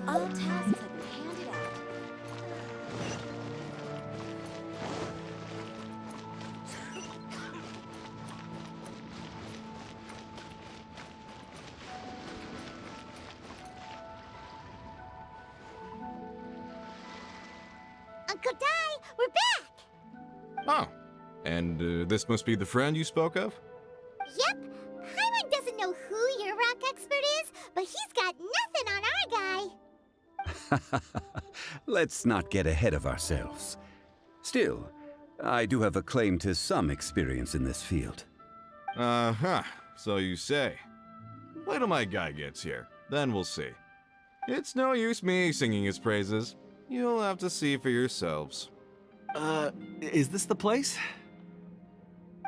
All tasks have been handed out. Uncle Dai, we're back! Oh, and this must be the friend you spoke of? Yep. Hyman doesn't know who your rock expert is, but he's got nothing on our guy. Let's not get ahead of ourselves. Still, I do have a claim to some experience in this field. Uh-huh, so you say. Wait till my guy gets here, then we'll see. It's no use me singing his praises. You'll have to see for yourselves. Is this the place?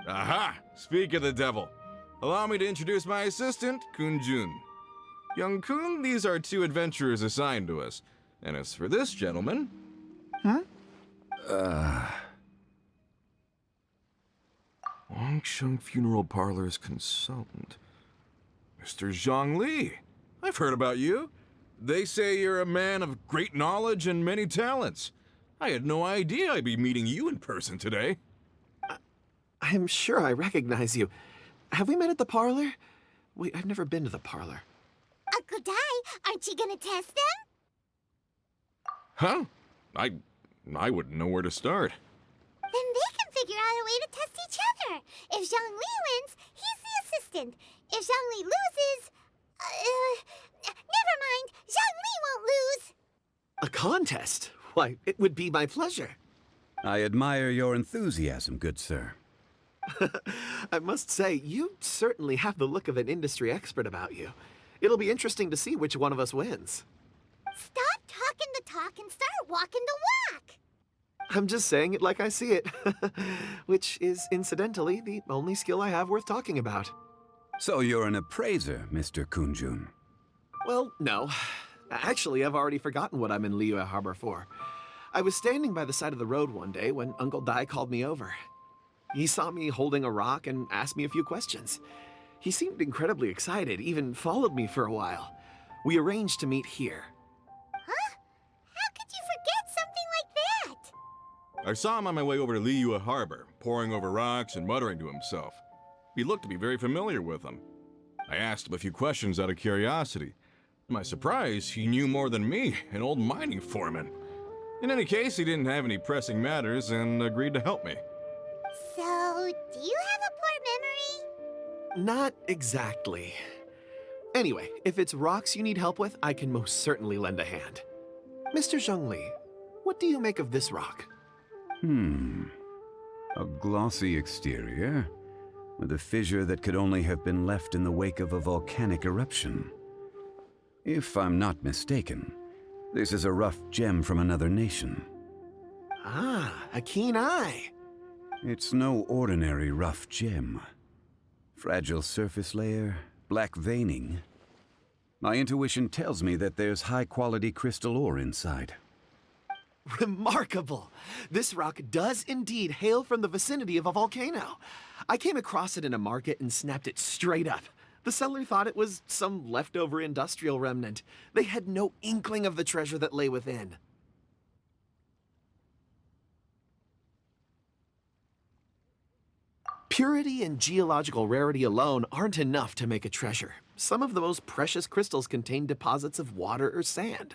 Aha! Speak of the devil. Allow me to introduce my assistant, Kun-jun. Young Kun, these are two adventurers assigned to us. And as for this gentleman... Wangsheng Funeral Parlor's consultant. Mr. Zhang Li. I've heard about you. They say you're a man of great knowledge and many talents. I had no idea I'd be meeting you in person today. I'm sure I recognize you. Have we met at the parlor? Wait, I've never been to the parlor. Uncle Dai, aren't you gonna test them? Huh? I wouldn't know where to start. Then they can figure out a way to test each other. If Zhang Li wins, he's the assistant. If Zhang Li loses... never mind. Zhang Li won't lose. A contest? Why, it would be my pleasure. I admire your enthusiasm, good sir. I must say, you certainly have the look of an industry expert about you. It'll be interesting to see which one of us wins. Stop talking the talk and start walking the walk. I'm just saying it like I see it. Which is, incidentally, the only skill I have worth talking about. So you're an appraiser, Mr. Kun-jun. Well, no. Actually, I've already forgotten what I'm in Liyue Harbor for. I was standing by the side of the road one day when Uncle Dai called me over. He saw me holding a rock and asked me a few questions. He seemed incredibly excited, even followed me for a while. We arranged to meet here. Huh? How could you forget something like that? I saw him on my way over to Liyue Harbor, poring over rocks and muttering to himself. He looked to be very familiar with them. I asked him a few questions out of curiosity. To my surprise, he knew more than me, an old mining foreman. In any case, he didn't have any pressing matters and agreed to help me. So, do you have a poor memory? Not exactly. Anyway, if it's rocks you need help with, I can most certainly lend a hand. Mr. Zhongli, what do you make of this rock? A glossy exterior, with a fissure that could only have been left in the wake of a volcanic eruption. If I'm not mistaken, this is a rough gem from another nation. Ah, a keen eye. It's no ordinary rough gem. Fragile surface layer, black veining. My intuition tells me that there's high-quality crystal ore inside. Remarkable! This rock does indeed hail from the vicinity of a volcano. I came across it in a market and snapped it straight up. The seller thought it was some leftover industrial remnant. They had no inkling of the treasure that lay within. Purity and geological rarity alone aren't enough to make a treasure. Some of the most precious crystals contain deposits of water or sand.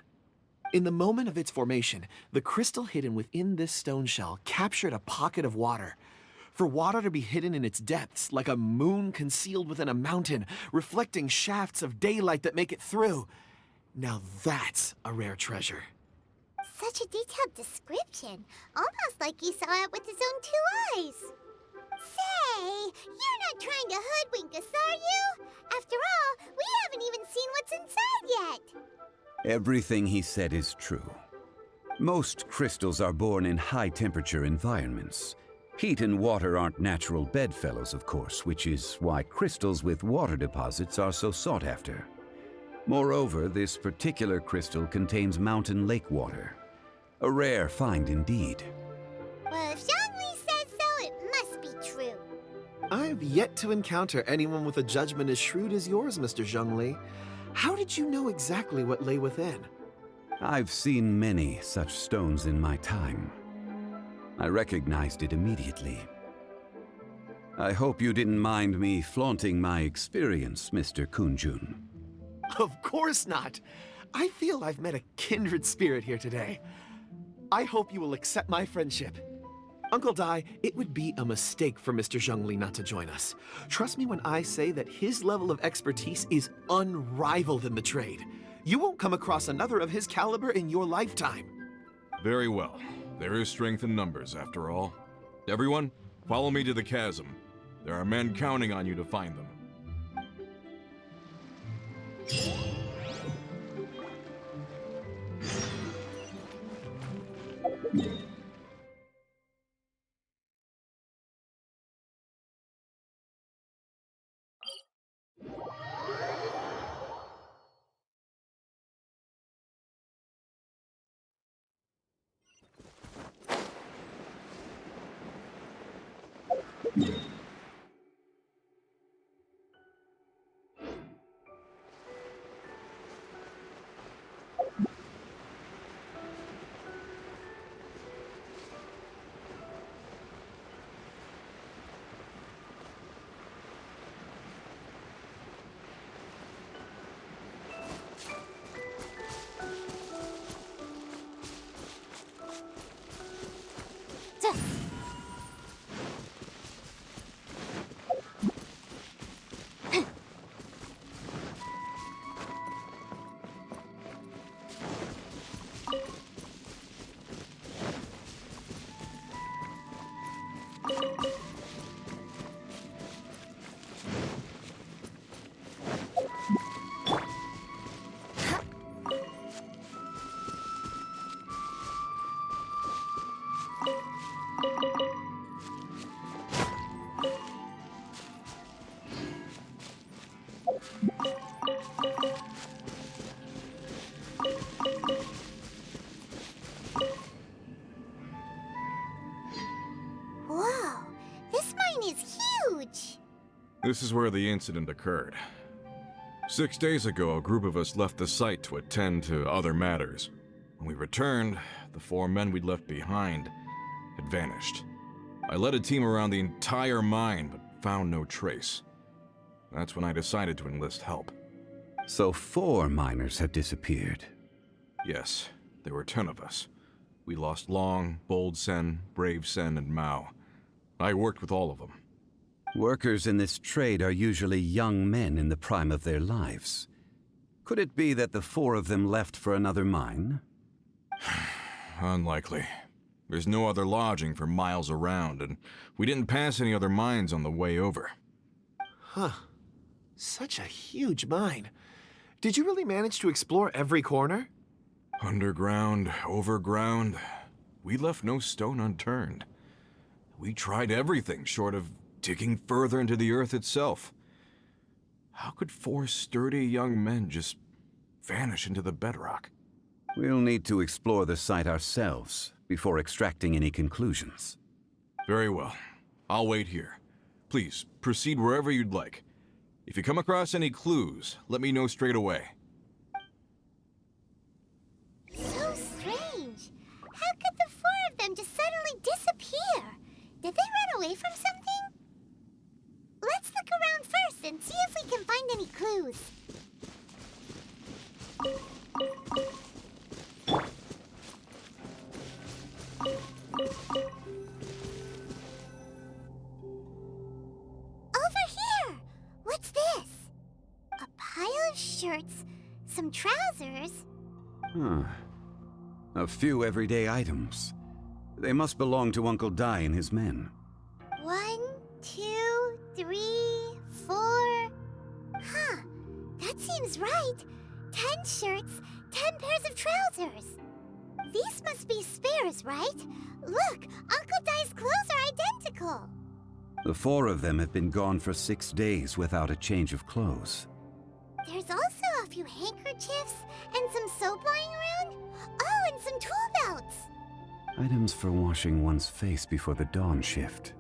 In the moment of its formation, the crystal hidden within this stone shell captured a pocket of water. For water to be hidden in its depths, like a moon concealed within a mountain, reflecting shafts of daylight that make it through. Now that's a rare treasure. Such a detailed description. Almost like he saw it with his own 2 eyes. Say, you're not trying to hoodwink us, are you? After all, we haven't even seen what's inside yet. Everything he said is true. Most crystals are born in high-temperature environments. Heat and water aren't natural bedfellows, of course, which is why crystals with water deposits are so sought after. Moreover, this particular crystal contains mountain lake water. A rare find indeed. Well, if Zhongli says so, it must be true. I've yet to encounter anyone with a judgment as shrewd as yours, Mr. Zhongli. How did you know exactly what lay within? I've seen many such stones in my time. I recognized it immediately. I hope you didn't mind me flaunting my experience, Mr. Kunjun. Of course not. I feel I've met a kindred spirit here today. I hope you will accept my friendship. Uncle Dai, it would be a mistake for Mr. Zhongli not to join us. Trust me when I say that his level of expertise is unrivaled in the trade. You won't come across another of his caliber in your lifetime. Very well. There is strength in numbers, after all. Everyone, follow me to the chasm. There are men counting on you to find them. Whoa, this mine is huge. This is where the incident occurred. 6 days ago, a group of us left the site to attend to other matters. When we returned, the 4 men we'd left behind had vanished. I led a team around the entire mine, but found no trace. That's when I decided to enlist help. So 4 miners have disappeared. Yes, there were 10 of us. We lost Long, Bold Sen, Brave Sen, and Mao. I worked with all of them. Workers in this trade are usually young men in the prime of their lives. Could it be that the 4 of them left for another mine? Unlikely. There's no other lodging for miles around, and we didn't pass any other mines on the way over. Huh. Such a huge mine. Did you really manage to explore every corner? Underground, overground, we left no stone unturned. We tried everything short of digging further into the earth itself. How could 4 sturdy young men just vanish into the bedrock? We'll need to explore the site ourselves before extracting any conclusions. Very well. I'll wait here. Please, proceed wherever you'd like. If you come across any clues, let me know straight away. So strange. How could the 4 of them just suddenly disappear? Did they run away from something? Let's look around first and see if we can find any clues. trousers. Huh. A few everyday items. They must belong to Uncle Dai and his men. 1, 2, 3, 4. Huh, that seems right. 10 shirts, 10 pairs of trousers. These must be spares, right? Look, Uncle Dai's clothes are identical. The 4 of them have been gone for 6 days without a change of clothes. There's also a few handkerchiefs and some soap lying around. Oh, and some tool belts. Items for washing one's face before the dawn shift.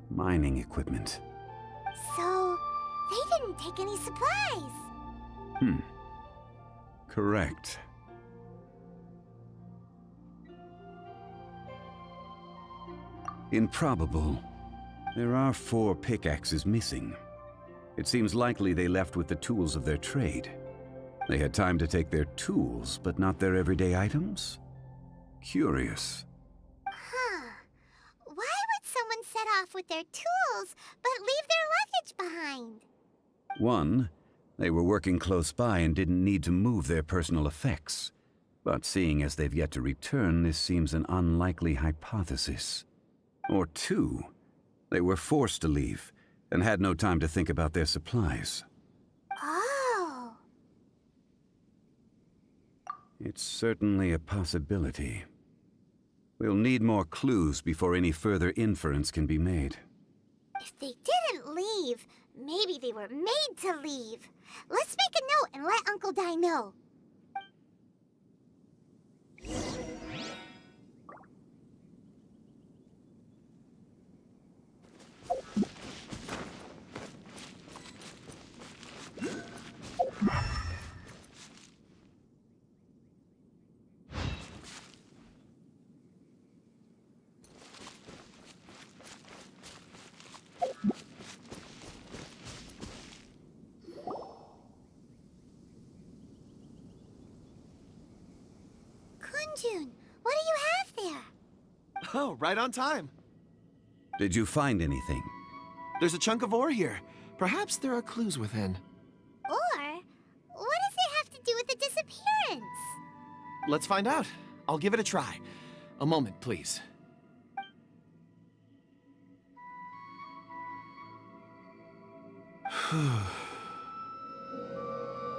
Mining equipment. So, they didn't take any supplies. Correct. Improbable. There are 4 pickaxes missing. It seems likely they left with the tools of their trade. They had time to take their tools, but not their everyday items? Curious. Huh. Why would someone set off with their tools, but leave their luggage behind? 1, they were working close by and didn't need to move their personal effects. But seeing as they've yet to return, this seems an unlikely hypothesis. Or 2, they were forced to leave and had no time to think about their supplies. Oh. It's certainly a possibility. We'll need more clues before any further inference can be made. If they didn't leave, maybe they were made to leave. Let's make a note and let Uncle Dai know. Kunjun, what do you have there? Oh, right on time. Did you find anything? There's a chunk of ore here. Perhaps there are clues within. Or, what does it have to do with the disappearance? Let's find out. I'll give it a try. A moment, please.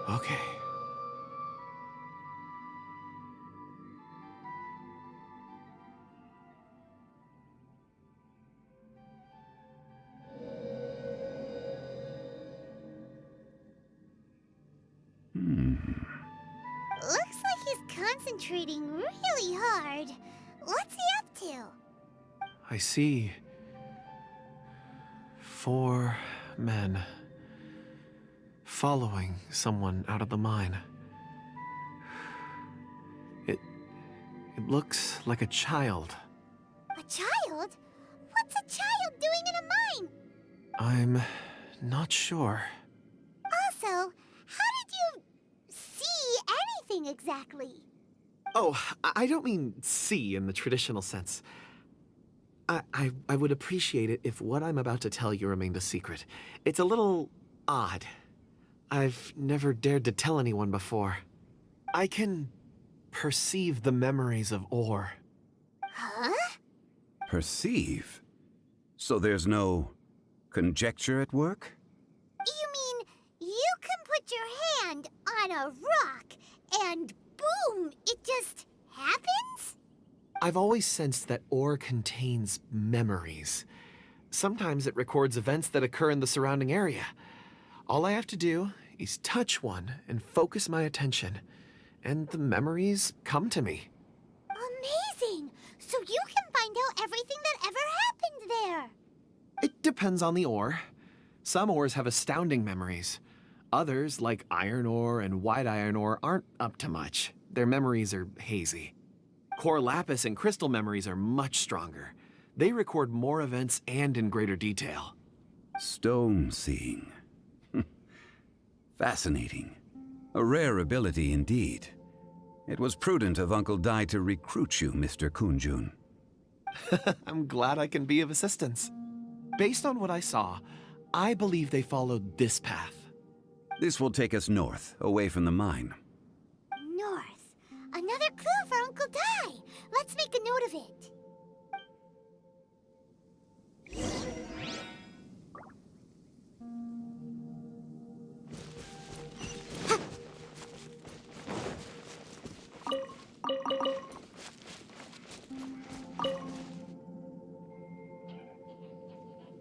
Okay. Looks like he's concentrating really hard. What's he up to? I see 4 men following someone out of the mine. It looks like a child. A child? What's a child doing in a mine? I'm not sure. Also, how did you see anything exactly? Oh, I don't mean see in the traditional sense. I would appreciate it if what I'm about to tell you remained a secret. It's a little odd. I've never dared to tell anyone before. I can perceive the memories of ore. Huh? Perceive? So there's no conjecture at work? You mean you can put your hand on a rock and boom, it just happens? I've always sensed that ore contains memories. Sometimes it records events that occur in the surrounding area. All I have to do is touch one and focus my attention, and the memories come to me. Amazing! So you can find out everything that ever happened there. It depends on the ore. Some ores have astounding memories. Others, like iron ore and white iron ore, aren't up to much. Their memories are hazy. Core lapis and crystal memories are much stronger. They record more events and in greater detail. Stone seeing. Fascinating. A rare ability indeed. It was prudent of Uncle Dai to recruit you, Mr. Kunjun. I'm glad I can be of assistance. Based on what I saw, I believe they followed this path. This will take us north, away from the mine. Another clue for Uncle Dai. Let's make a note of it.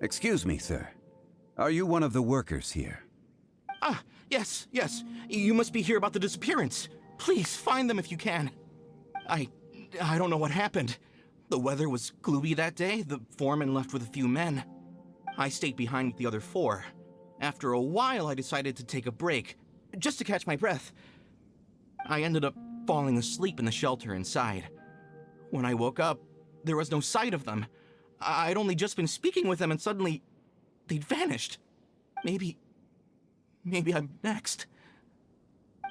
Excuse me, sir. Are you one of the workers here? Ah, yes. You must be here about the disappearance. Please, find them if you can. I don't know what happened. The weather was gloomy that day. The foreman left with a few men. I stayed behind with the other 4. After a while, I decided to take a break, just to catch my breath. I ended up falling asleep in the shelter inside. When I woke up, there was no sight of them. I'd only just been speaking with them and suddenly, they'd vanished. Maybe I'm next.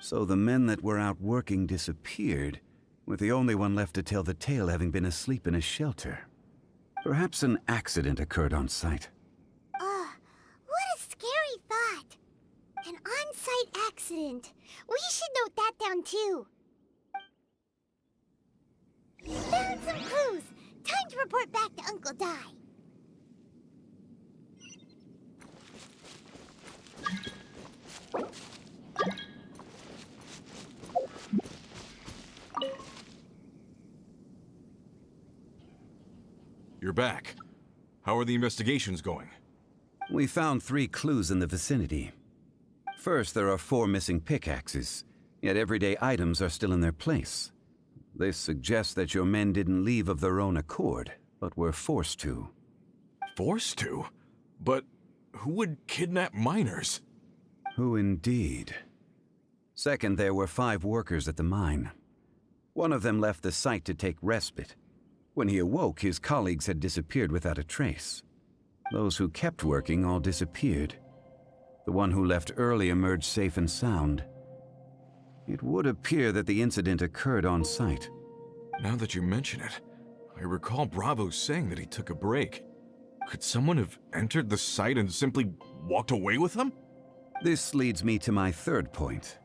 So the men that were out working disappeared, with the only one left to tell the tale having been asleep in a shelter. Perhaps an accident occurred on site. What a scary thought. An on-site accident. We should note that down too. Found some clues. Time to report back to Uncle Dai. You're back. How are the investigations going? We found 3 clues in the vicinity. First, there are 4 missing pickaxes, yet everyday items are still in their place. This suggests that your men didn't leave of their own accord, but were forced to. Forced to? But who would kidnap miners? Who indeed? Second, there were 5 workers at the mine. One of them left the site to take respite. When he awoke, his colleagues had disappeared without a trace. Those who kept working all disappeared. The one who left early emerged safe and sound. It would appear that the incident occurred on site. Now that you mention it, I recall Bravo saying that he took a break. Could someone have entered the site and simply walked away with him? This leads me to my third point.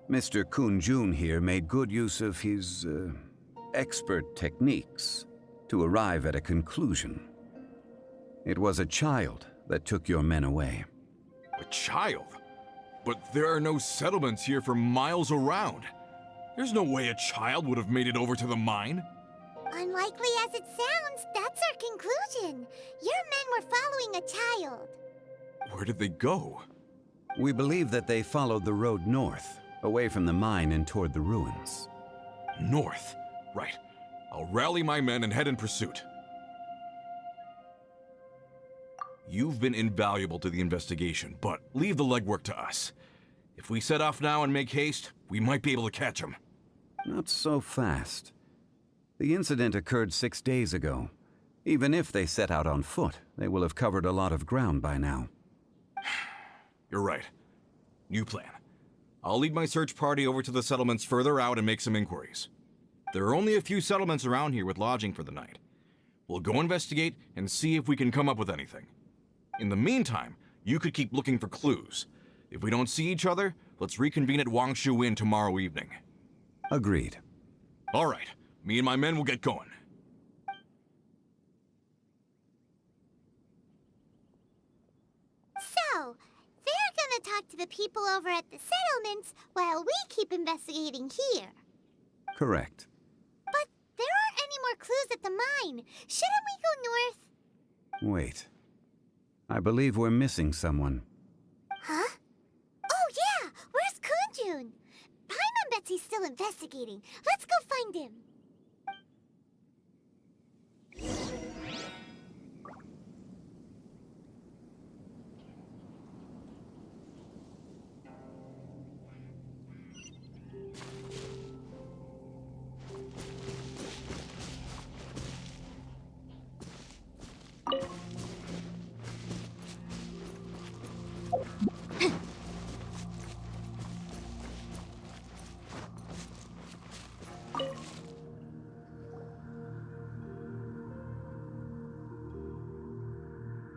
Mr. Kun-jun here made good use of his, expert techniques to arrive at a conclusion. It was a child that took your men away. A child? But there are no settlements here for miles around. There's no way a child would have made it over to the mine. Unlikely as it sounds, that's our conclusion. Your men were following a child. Where did they go? We believe that they followed the road north, away from the mine and toward the ruins. North. Right. I'll rally my men and head in pursuit. You've been invaluable to the investigation, but leave the legwork to us. If we set off now and make haste, we might be able to catch them. Not so fast. The incident occurred 6 days ago. Even if they set out on foot, they will have covered a lot of ground by now. You're right. New plan. I'll lead my search party over to the settlements further out and make some inquiries. There are only a few settlements around here with lodging for the night. We'll go investigate and see if we can come up with anything. In the meantime, you could keep looking for clues. If we don't see each other, let's reconvene at Wangshu Inn tomorrow evening. Agreed. All right. Me and my men will get going. So, they're gonna talk to the people over at the settlements while we keep investigating here. Correct. But there aren't any more clues at the mine. Shouldn't we go north? Wait. I believe we're missing someone. Huh? Oh yeah! Where's Kunjun? Paimon bets he's still investigating. Let's go find him.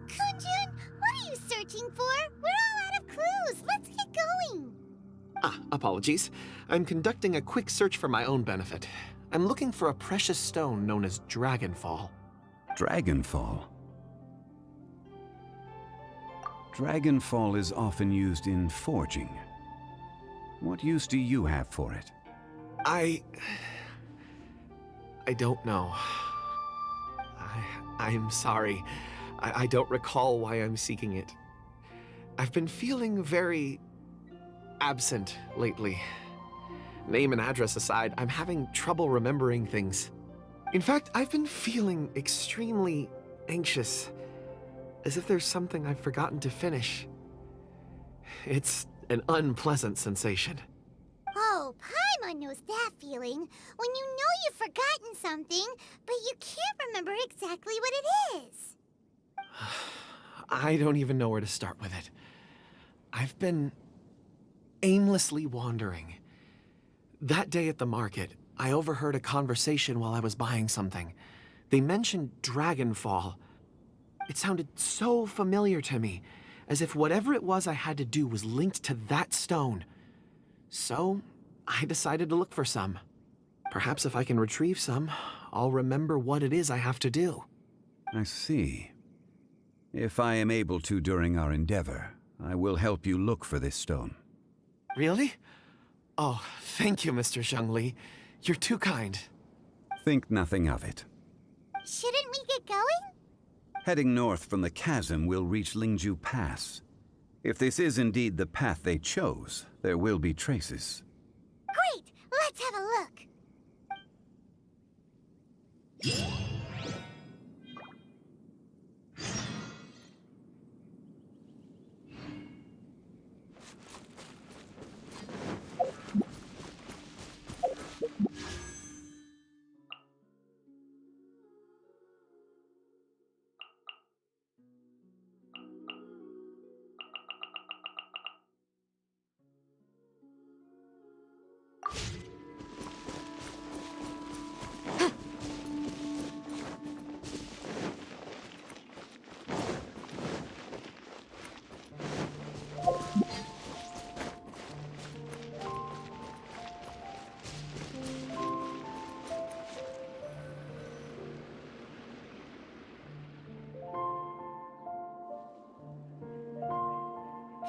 Kunjun, what are you searching for? We're all out of clues. Let's get going. Apologies. I'm conducting a quick search for my own benefit. I'm looking for a precious stone known as Dragonfall. Dragonfall. Dragonfall is often used in forging. What use do you have for it? I don't know. I'm sorry. I don't recall why I'm seeking it. I've been feeling very absent lately. Name and address aside, I'm having trouble remembering things. In fact, I've been feeling extremely anxious, as if there's something I've forgotten to finish. It's an unpleasant sensation. Oh, Paimon knows that feeling. When you know you've forgotten something, but you can't remember exactly what it is. I don't even know where to start with it. I've been aimlessly wandering. That day at the market, I overheard a conversation while I was buying something. They mentioned Dragonfall. It sounded so familiar to me, as if whatever it was I had to do was linked to that stone. So, I decided to look for some. Perhaps if I can retrieve some, I'll remember what it is I have to do. I see. If I am able to during our endeavor, I will help you look for this stone. Really? Oh, thank you, Mr. Zhongli. You're too kind. Think nothing of it. Shouldn't we get going? Heading north from the chasm, we'll reach Lingju Pass. If this is indeed the path they chose, there will be traces. Great! Let's have a look.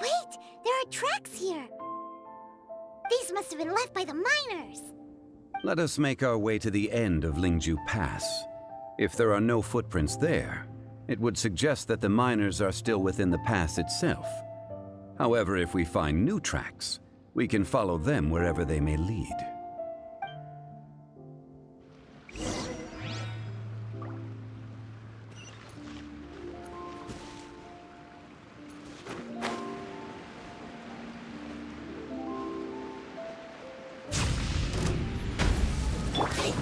Wait! There are tracks here! These must have been left by the miners! Let us make our way to the end of Lingju Pass. If there are no footprints there, it would suggest that the miners are still within the pass itself. However, if we find new tracks, we can follow them wherever they may lead.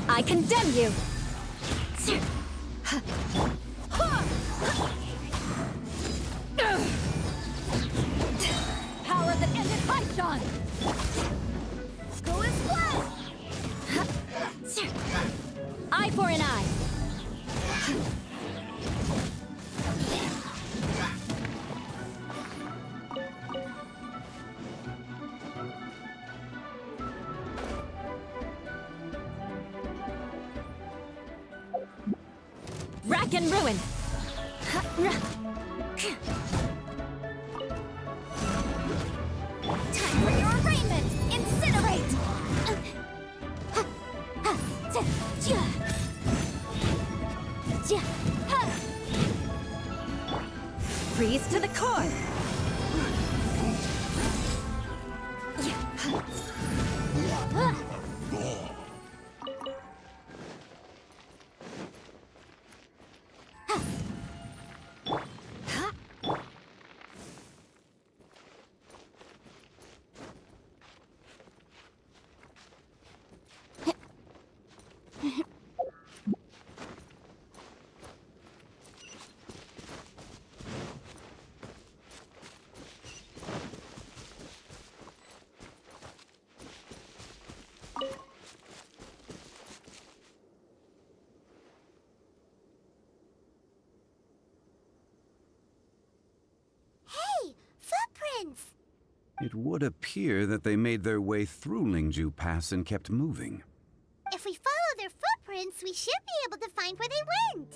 I condemn you! Power that ended Python! Go and play! Eye for an eye! Rack and ruin! Time for your arraignment! Incinerate! Freeze to the core! It would appear that they made their way through Lingju Pass and kept moving. If we follow their footprints, we should be able to find where they went.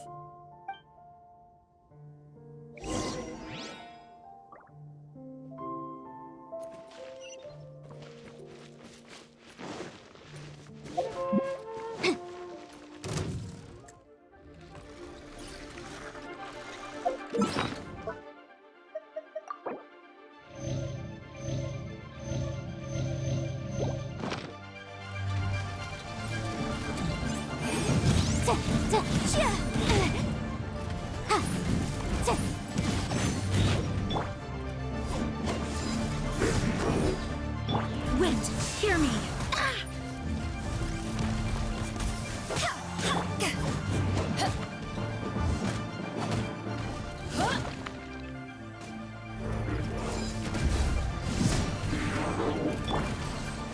Wind, hear me.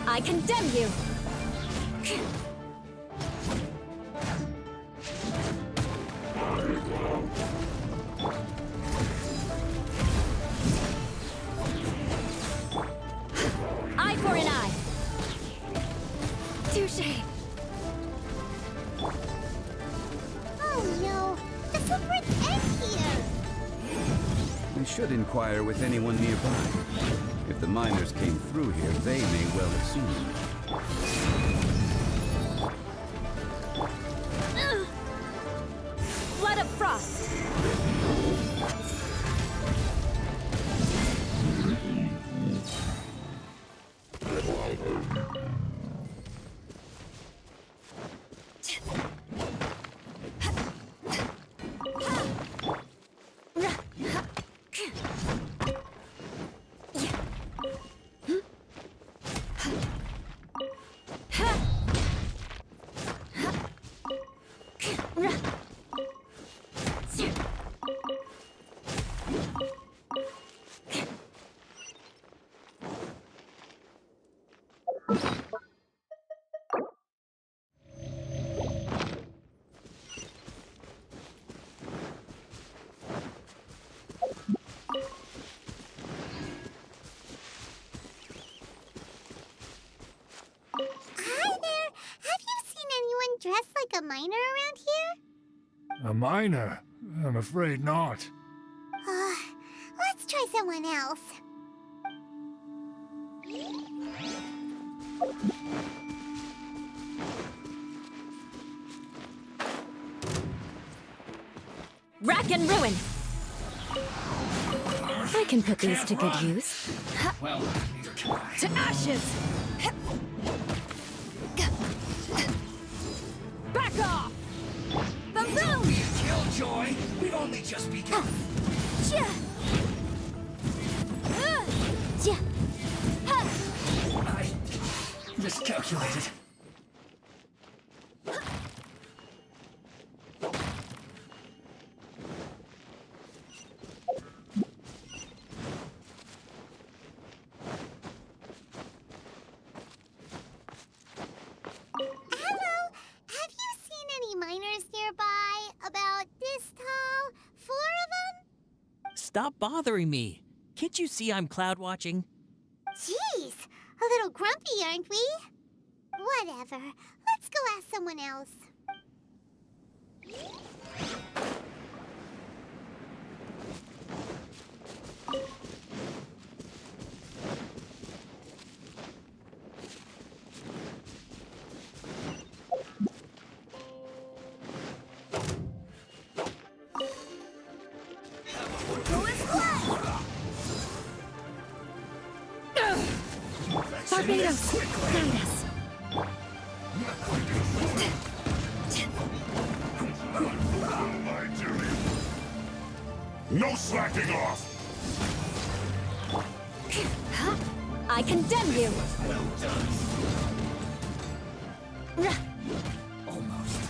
I condemn you. Eye for an eye. Touché. Oh no, the footprints end here. We should inquire with anyone nearby. If the miners came through here, they may well have seen them. Blood of frost. Hi there. Have you seen anyone dressed like a miner around here? A miner? I'm afraid not. Let's try someone else. Rack and ruin. I can put these to good use. Well, neither can I. To ashes! Back off! The moon! Killjoy, we've only just begun. I miscalculated. Hello. Have you seen any miners nearby? About this tall? 4 of them? Stop bothering me. Can't you see I'm cloud watching? Jeez, a little grumpy, aren't we? Whatever. Let's go ask someone else. Barbados, guide us. No slacking off! I condemn you. Well done. Almost.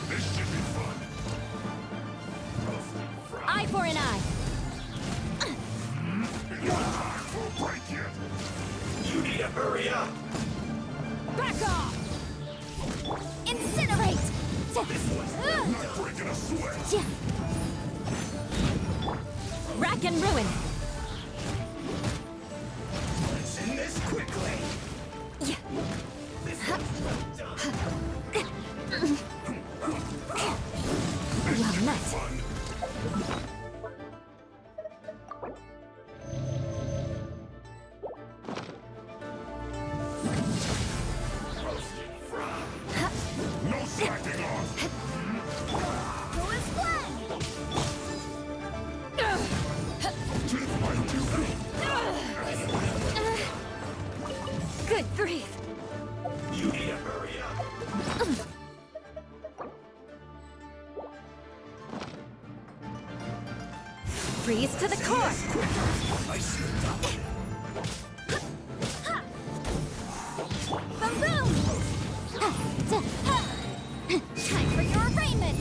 This should be fun. Eye for an eye. Won't break yet. You need to hurry up. Back off! Incinerate! Not breaking a sweat. Rack and ruin. Freeze to the core! I slipped up. Boom boom! Time for your arraignment!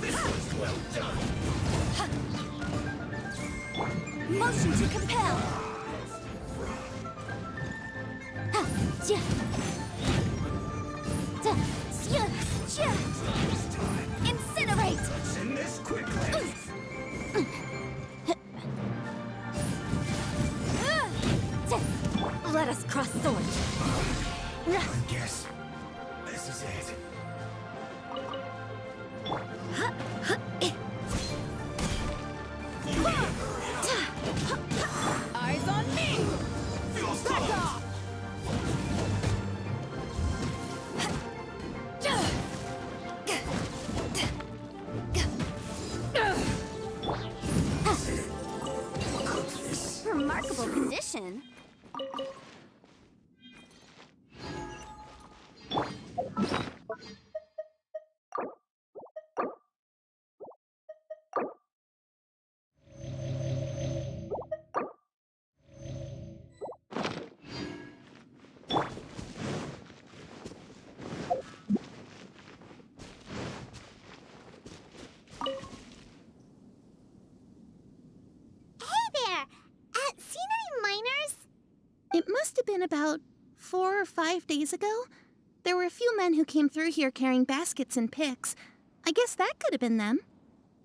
This was well done. Motion to compel! Incinerate! Let's end this quickly. Let us cross swords. I guess this is it. Eyes on me! Feels Back good. off! Remarkable condition. Seen any miners? It must have been about 4 or 5 days ago. There were a few men who came through here carrying baskets and picks. I guess that could have been them.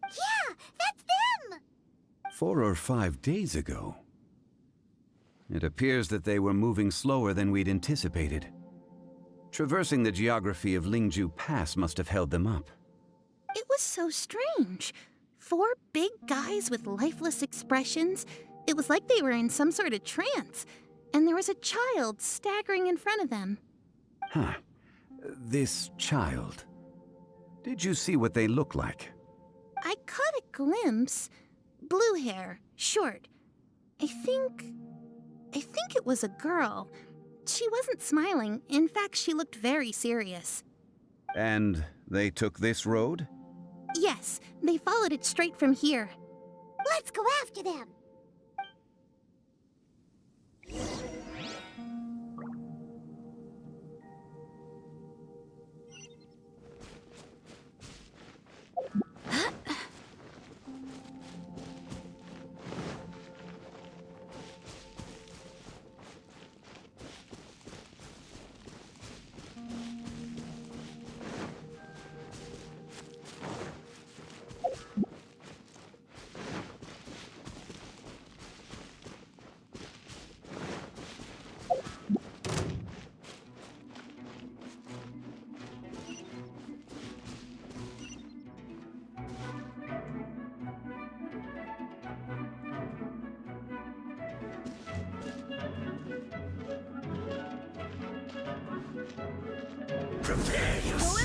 Yeah, that's them! 4 or 5 days ago. It appears that they were moving slower than we'd anticipated. Traversing the geography of Lingju Pass must have held them up. It was so strange. 4 big guys with lifeless expressions. It was like they were in some sort of trance. And there was a child staggering in front of them. Huh. This child. Did you see what they look like? I caught a glimpse. Blue hair, short. I think it was a girl. She wasn't smiling. In fact, she looked very serious. And they took this road? Yes, they followed it straight from here. Let's go after them. Prepare yourself.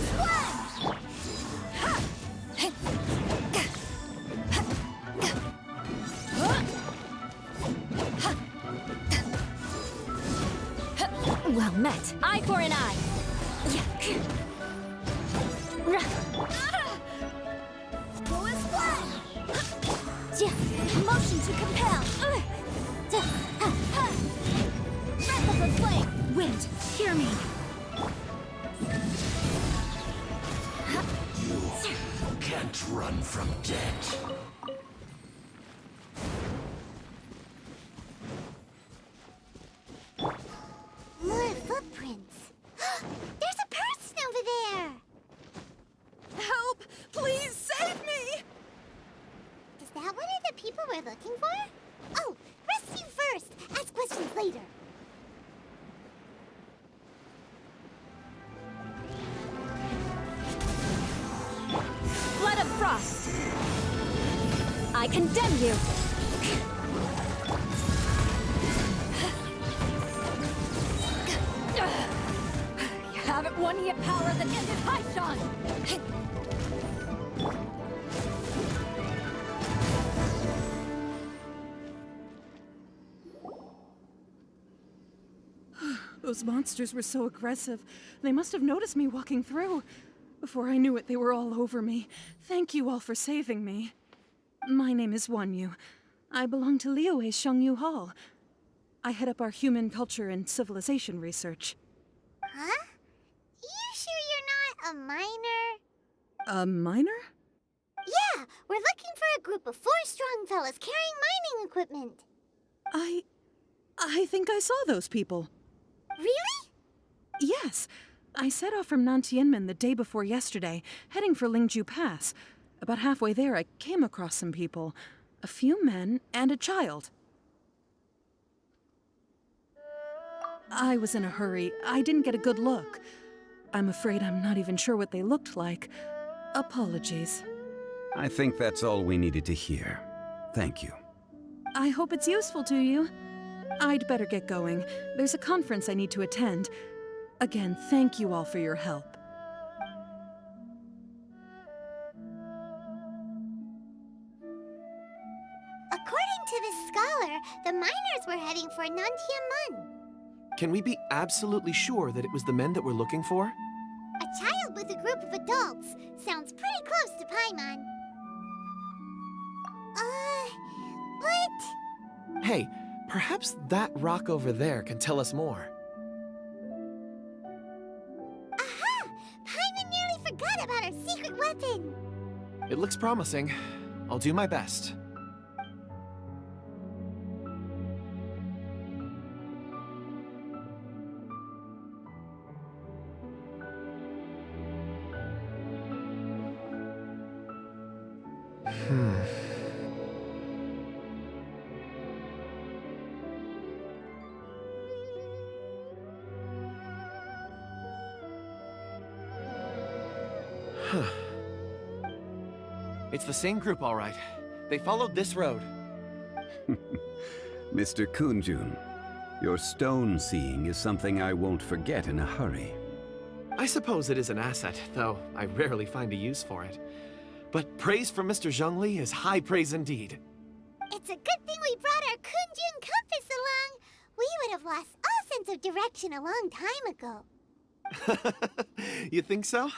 Well met. Eye for an eye. Go as flash. Motion to compel. Breath of the flame. Wind, hear me. You can't run from death. More footprints. There's a person over there. Help! Please save me! Is that one of the people we're looking for? Oh, rescue first. Ask questions later. Blood of frost! I condemn you! You haven't won yet power that ended Haishan! Those monsters were so aggressive. They must have noticed me walking through. Before I knew it, they were all over me. Thank you all for saving me. My name is Wanyu. I belong to Liyue Shangyu Hall. I head up our human culture and civilization research. Huh? You sure you're not a miner? A miner? Yeah, we're looking for a group of 4 strong fellas carrying mining equipment. I think I saw those people. Really? Yes. I set off from Nantianmen the day before yesterday, heading for Lingju Pass. About halfway there, I came across some people. A few men and a child. I was in a hurry. I didn't get a good look. I'm afraid I'm not even sure what they looked like. Apologies. I think that's all we needed to hear. Thank you. I hope it's useful to you. I'd better get going. There's a conference I need to attend. Again, thank you all for your help. According to this scholar, the miners were heading for Nantianmen. Can we be absolutely sure that it was the men that we're looking for? A child with a group of adults. Sounds pretty close to Paimon. But... Hey, perhaps that rock over there can tell us more. Aha! Paimon nearly forgot about our secret weapon. It looks promising. I'll do my best. It's the same group, all right. They followed this road. Mr. Kunjun, your stone seeing is something I won't forget in a hurry. I suppose it is an asset, though I rarely find a use for it. But praise from Mr. Zhongli is high praise indeed. It's a good thing we brought our Kunjun compass along. We would have lost all sense of direction a long time ago. You think so?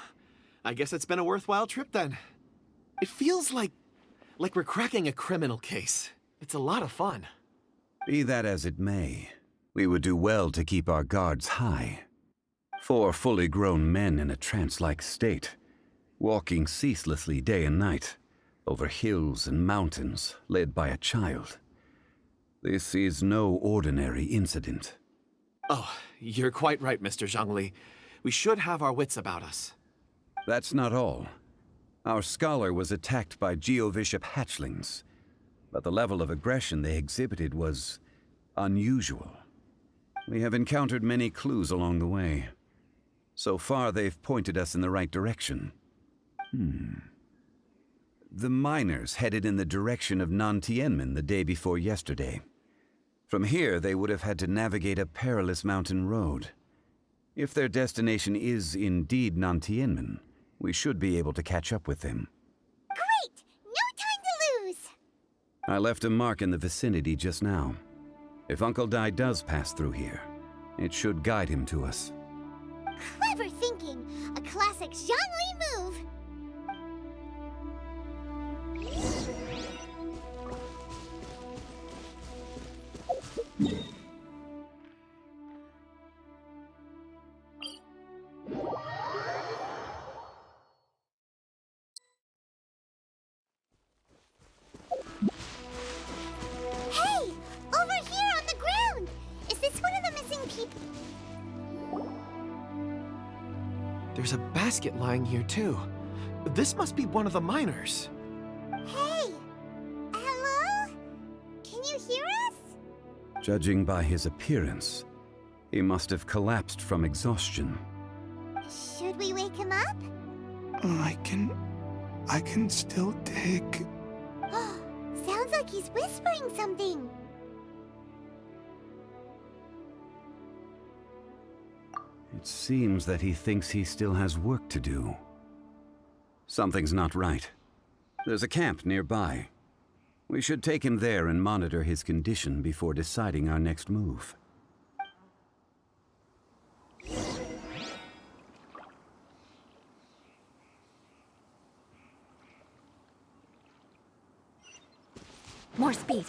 I guess it's been a worthwhile trip then. It feels like we're cracking a criminal case. It's a lot of fun. Be that as it may, we would do well to keep our guards high. 4 fully grown men in a trance-like state, walking ceaselessly day and night, over hills and mountains, led by a child. This is no ordinary incident. Oh, you're quite right, Mr. Zhongli. We should have our wits about us. That's not all. Our scholar was attacked by Geovishap hatchlings, but the level of aggression they exhibited was unusual. We have encountered many clues along the way. So far, they've pointed us in the right direction. The miners headed in the direction of Nantianmen the day before yesterday. From here, they would have had to navigate a perilous mountain road. If their destination is indeed Nantianmen, we should be able to catch up with them. Great! No time to lose! I left a mark in the vicinity just now. If Uncle Dai does pass through here, it should guide him to us. Clever thinking! A classic Zhongli move! Hey! Over here on the ground! Is this one of the missing people? There's a basket lying here, too. This must be one of the miners. Hey! Hello? Can you hear us? Judging by his appearance, he must have collapsed from exhaustion. Should we wake him up? I can still dig. Sounds like he's whispering something. It seems that he thinks he still has work to do. Something's not right. There's a camp nearby. We should take him there and monitor his condition before deciding our next move. More speed.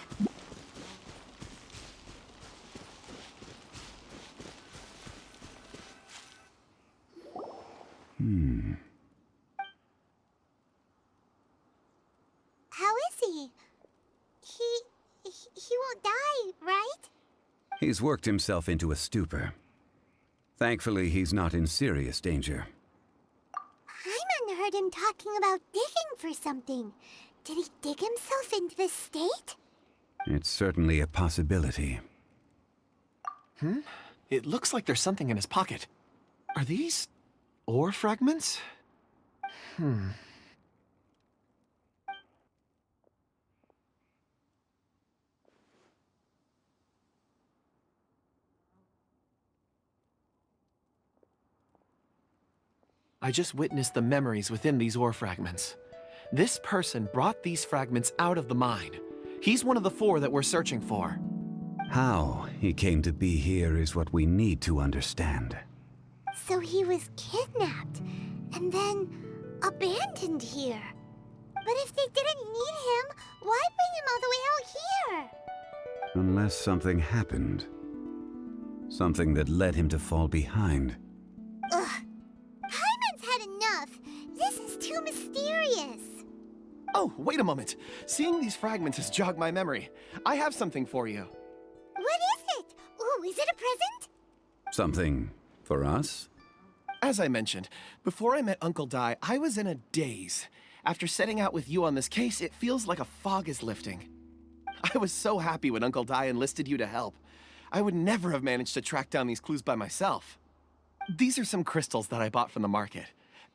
How is he? He won't die, right? He's worked himself into a stupor. Thankfully, he's not in serious danger. Hyman heard him talking about digging for something. Did he dig himself into this state? It's certainly a possibility. It looks like there's something in his pocket. Are these ore fragments? I just witnessed the memories within these ore fragments. This person brought these fragments out of the mine. He's one of the 4 that we're searching for. How he came to be here is what we need to understand. So he was kidnapped and then abandoned here. But if they didn't need him, why bring him all the way out here? Unless something happened. Something that led him to fall behind. Ugh. Hyman's had enough. This is too mysterious. Oh, wait a moment. Seeing these fragments has jogged my memory. I have something for you. What is it? Ooh, is it a present? Something for us? As I mentioned, before I met Uncle Dai, I was in a daze. After setting out with you on this case, it feels like a fog is lifting. I was so happy when Uncle Dai enlisted you to help. I would never have managed to track down these clues by myself. These are some crystals that I bought from the market.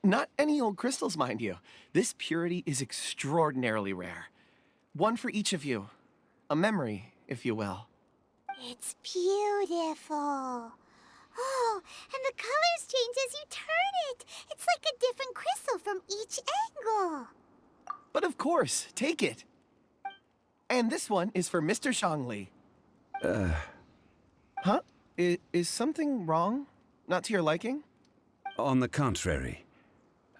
Not any old crystals, mind you. This purity is extraordinarily rare. One for each of you. A memory, if you will. It's beautiful. Oh, and the colors change as you turn it. It's like a different crystal from each angle. But of course, take it. And this one is for Mr. Shangli. Huh? Is something wrong? Not to your liking? On the contrary.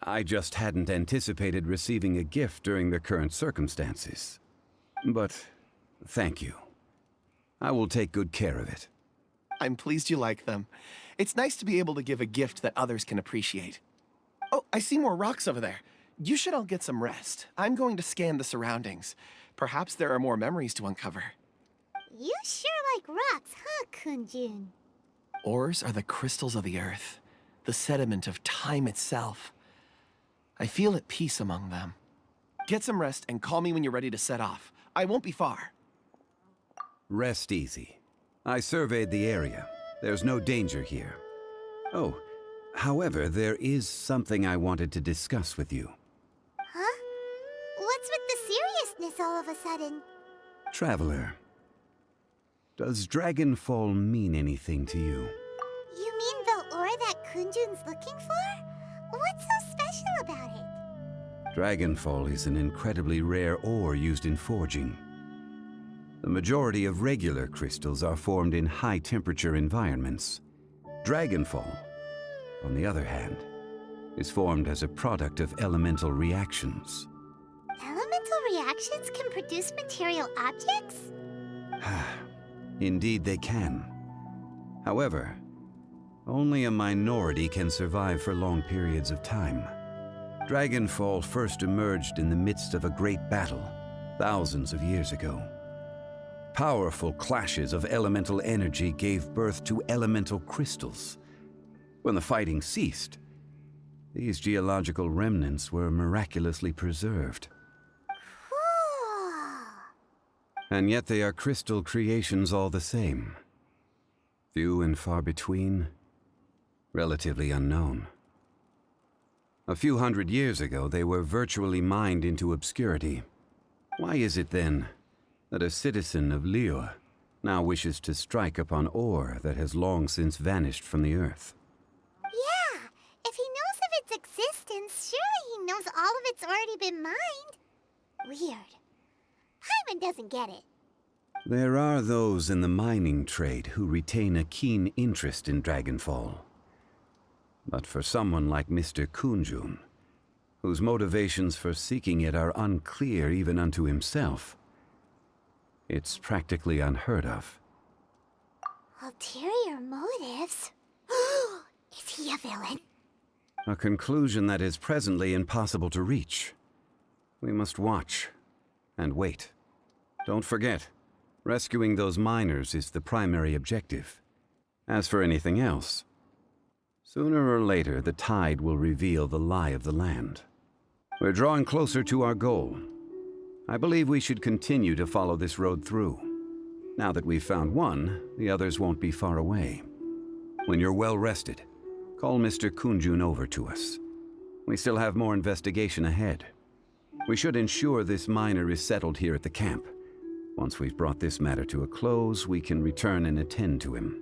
I just hadn't anticipated receiving a gift during the current circumstances. But thank you. I will take good care of it. I'm pleased you like them. It's nice to be able to give a gift that others can appreciate. Oh, I see more rocks over there. You should all get some rest. I'm going to scan the surroundings. Perhaps there are more memories to uncover. You sure like rocks, huh, Kunjun? Ores are the crystals of the earth, the sediment of time itself. I feel at peace among them. Get some rest and call me when you're ready to set off. I won't be far. Rest easy. I surveyed the area. There's no danger here. Oh, however, there is something I wanted to discuss with you. Huh? What's with the seriousness all of a sudden? Traveler, does Dragonfall mean anything to you? You mean the ore that Kunjun's looking for? What's so special about it? Dragonfall is an incredibly rare ore used in forging. The majority of regular crystals are formed in high-temperature environments. Dragonfall, on the other hand, is formed as a product of elemental reactions. Elemental reactions can produce material objects? Indeed they can. However, only a minority can survive for long periods of time. Dragonfall first emerged in the midst of a great battle, thousands of years ago. Powerful clashes of elemental energy gave birth to elemental crystals. When the fighting ceased, these geological remnants were miraculously preserved. Cool. And yet they are crystal creations all the same. Few and far between, relatively unknown. A few hundred years ago, they were virtually mined into obscurity. Why is it then that a citizen of Liyue now wishes to strike upon ore that has long since vanished from the earth? Yeah, if he knows of its existence, surely he knows all of it's already been mined. Weird. Hyman doesn't get it. There are those in the mining trade who retain a keen interest in Dragonfall. But for someone like Mr. Kunjun, whose motivations for seeking it are unclear even unto himself, It's practically unheard of. Ulterior motives? Is he a villain? A conclusion that is presently impossible to reach. We must watch and wait. Don't forget, rescuing those miners is the primary objective. As for anything else, sooner or later the tide will reveal the lie of the land. We're drawing closer to our goal. I believe we should continue to follow this road through. Now that we've found one, the others won't be far away. When you're well rested, call Mr. Kunjun over to us. We still have more investigation ahead. We should ensure this miner is settled here at the camp. Once we've brought this matter to a close, we can return and attend to him.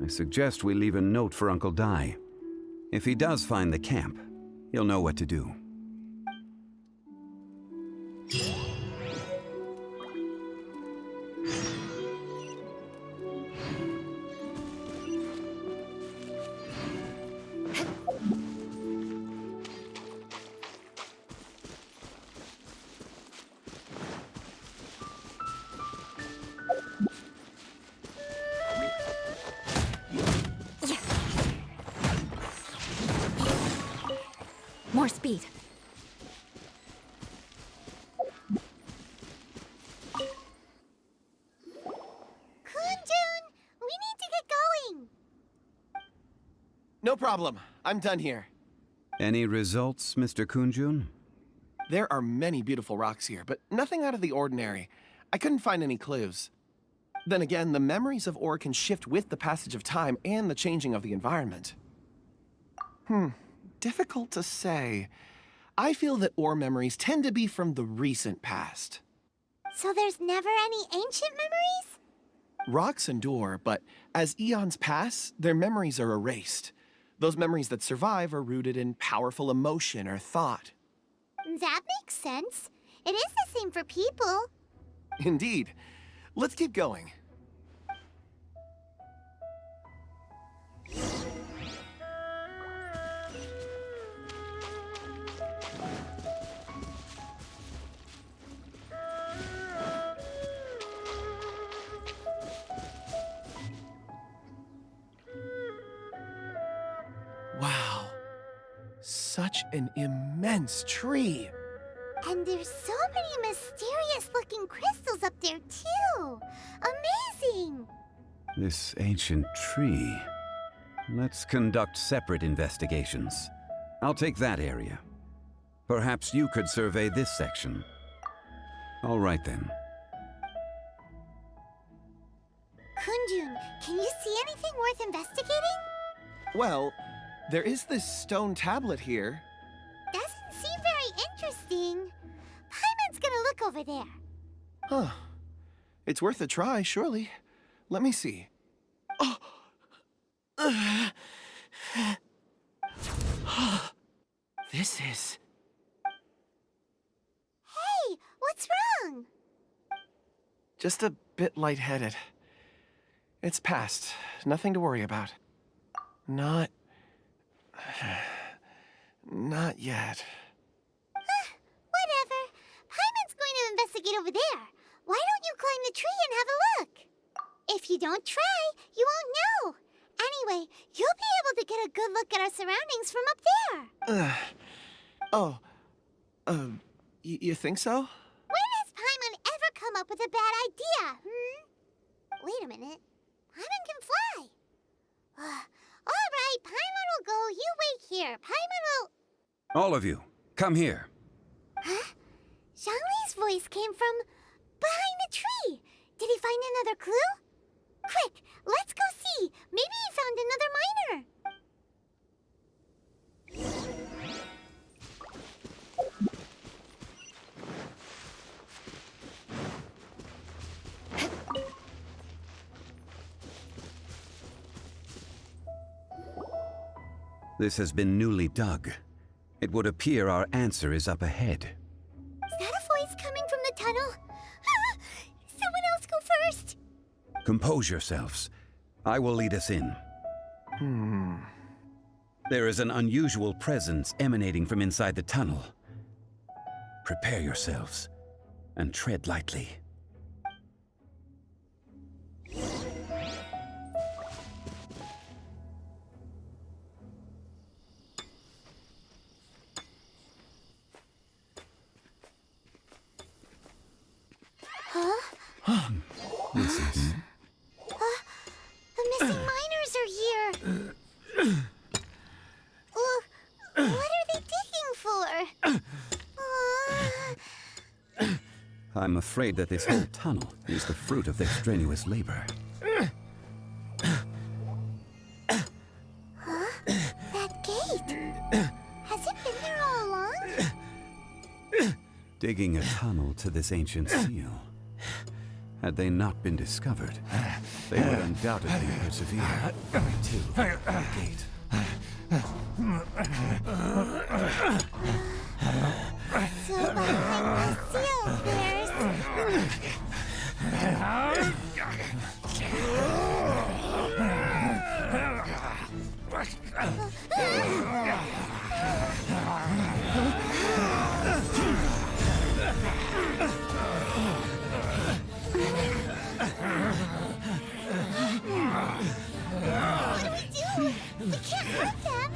I suggest we leave a note for Uncle Dai. If he does find the camp, he'll know what to do. More speed. Kunjun, we need to get going. No problem. I'm done here. Any results, Mr. Kunjun? There are many beautiful rocks here, but nothing out of the ordinary. I couldn't find any clues. Then again, the memories of ore can shift with the passage of time and the changing of the environment. Difficult to say. I feel that ore memories tend to be from the recent past. So there's never any ancient memories? Rocks endure, but as eons pass, their memories are erased. Those memories that survive are rooted in powerful emotion or thought. That makes sense. It is the same for people. Indeed. Let's keep going. Wow. Such an immense tree. And there's so many mysterious-looking crystals up there, too. Amazing! This ancient tree. Let's conduct separate investigations. I'll take that area. Perhaps you could survey this section. All right then. Kunjun, can you see anything worth investigating? Well, there is this stone tablet here. Doesn't seem very interesting. Paimon's gonna look over there. Huh. It's worth a try, surely. Let me see. Oh! This is... Hey, what's wrong? just a bit lightheaded. It's past. Nothing to worry about. Not yet. Whatever. Paimon's going to investigate over there. Why don't you climb the tree and have a look? If you don't try, you won't know. Anyway, you'll be able to get a good look at our surroundings from up there. You think so? When has Paimon ever come up with a bad idea, Wait a minute. Paimon can fly. All right, Paimon will go. You wait here. Paimon will... All of you, come here. Huh? Zhongli's voice came from behind the tree. Did he find another clue? Quick, let's go see. Maybe he found another miner. This has been newly dug. It would appear our answer is up ahead. Is that a voice coming from the tunnel? Someone else go first. Compose yourselves. I will lead us in. There is an unusual presence emanating from inside the tunnel. Prepare yourselves and tread lightly. This is... The missing miners are here. What are they digging for? I'm afraid that this whole tunnel is the fruit of their strenuous labor. That gate. Has it been there all along? Digging a tunnel to this ancient seal. Had they not been discovered, they would undoubtedly persevere to the gate. So behind the seal there's... What do we do? We can't hurt them.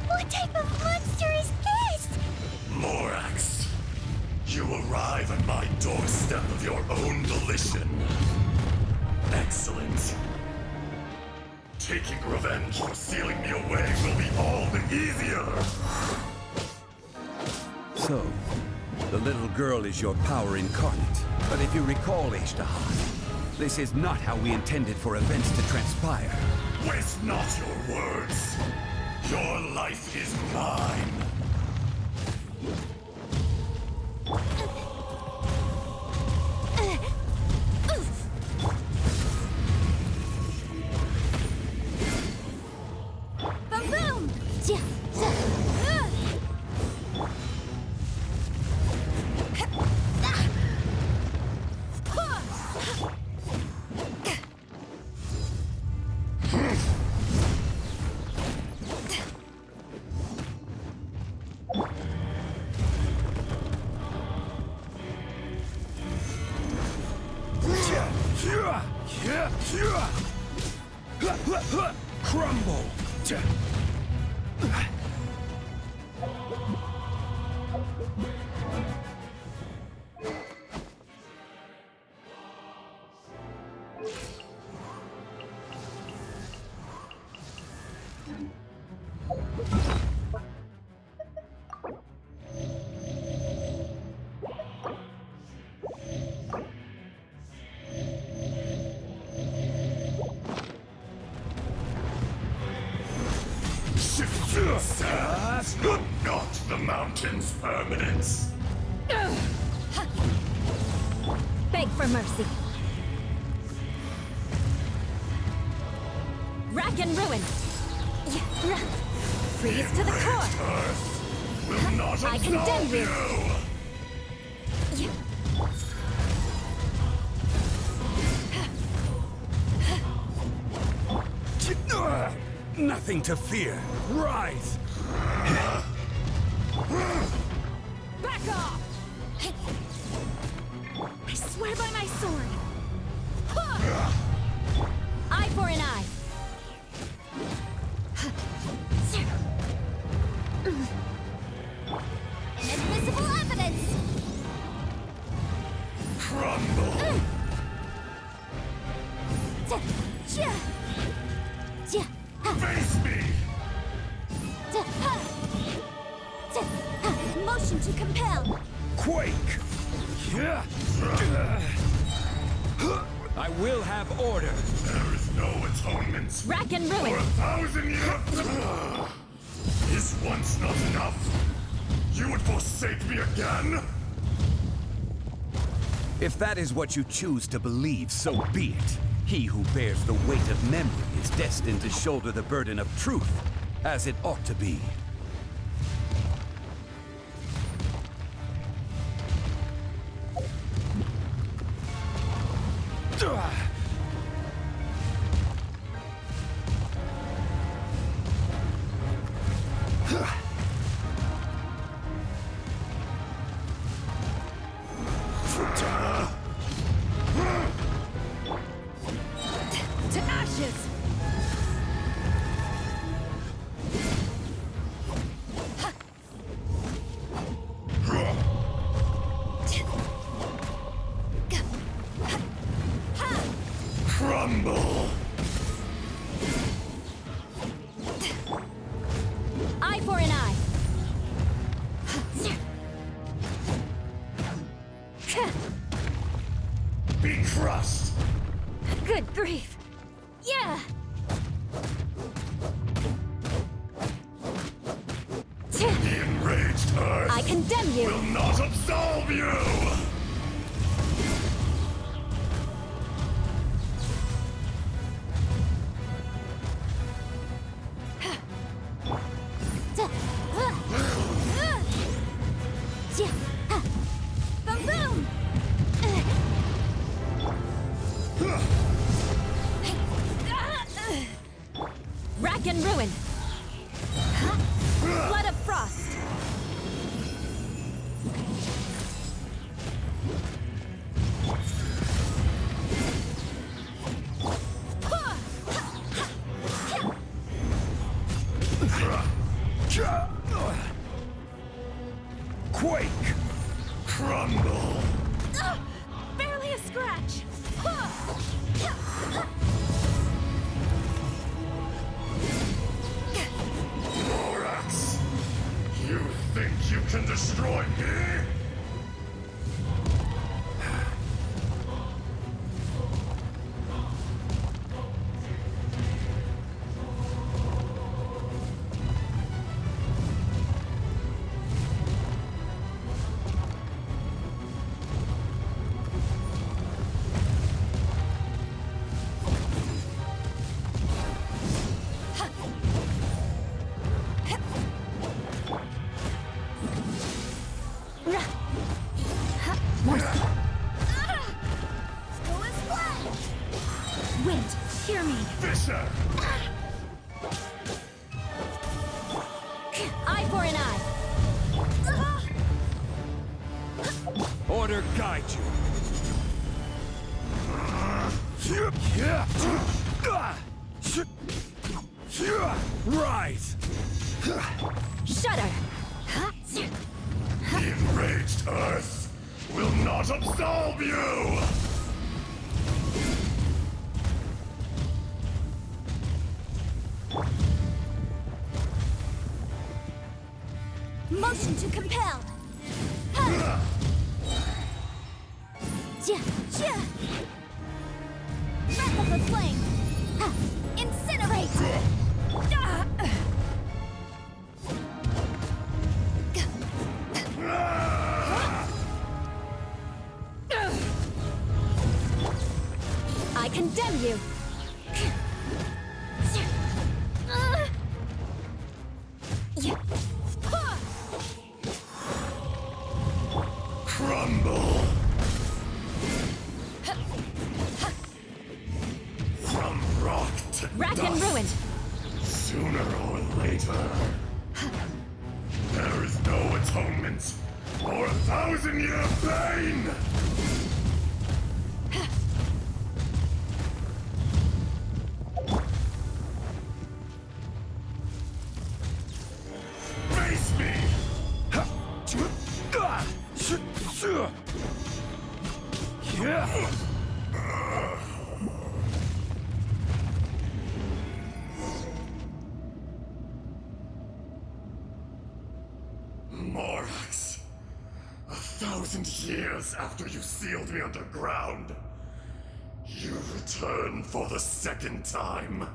What type of monster is this? Morax, you arrive at my doorstep of your own volition. Excellent. Taking revenge for sealing me away will be all the easier. So, the little girl is your power incarnate. But if you recall, Ishtahan, this is not how we intended for events to transpire. Waste not your words. Your life is mine. Boom! Crumble! Success, not the mountain's permanence. Beg for mercy. Rack and ruin. Freeze to the core. Earth will not I condemn absolve you. Nothing to fear. Rise! Back off! I swear by my sword. Eye for an eye. Inadmissible evidence! Crumble! Face me! Motion to compel! Quake! I will have order. There is no atonement. Rack and For ruin. 1,000 years. Is once not enough? You would forsake me again? If that is what you choose to believe, so be it. He who bears the weight of memory is destined to shoulder the burden of truth, as it ought to be. To ashes! Crumble! Eye for an eye. Be crushed! Good grief. Yeah! The enraged earth I condemn you! will not absolve you! Boom boom! Rack and ruin! Flood of frost! Quake! Crumble! Barely a scratch! Borax! You think you can destroy me? More speed. Wind, hear me. Fisher! Eye for an eye. Order guide you. Rise! Shudder. The enraged earth will not absolve you! Motion to compel. Breath of the flame. Incinerate. I condemn you. Crumble! From rock to Rack dust. and ruin. Sooner or later. There is no atonement for 1,000-year pain! Face me! Morax, 1,000 years after you sealed me underground, You return for the second time.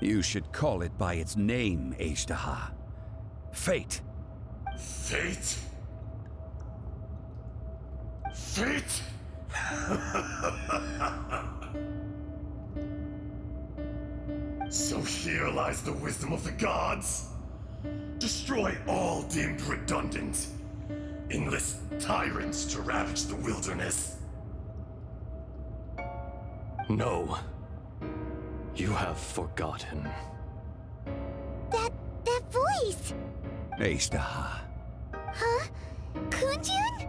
You should call it by its name, Ajdaha. Fate. Fate? Fate? So here lies the wisdom of the gods. Destroy all deemed redundant. Enlist tyrants to ravage the wilderness. No. You have forgotten. That voice! Ajdaha. Huh? Kunjun?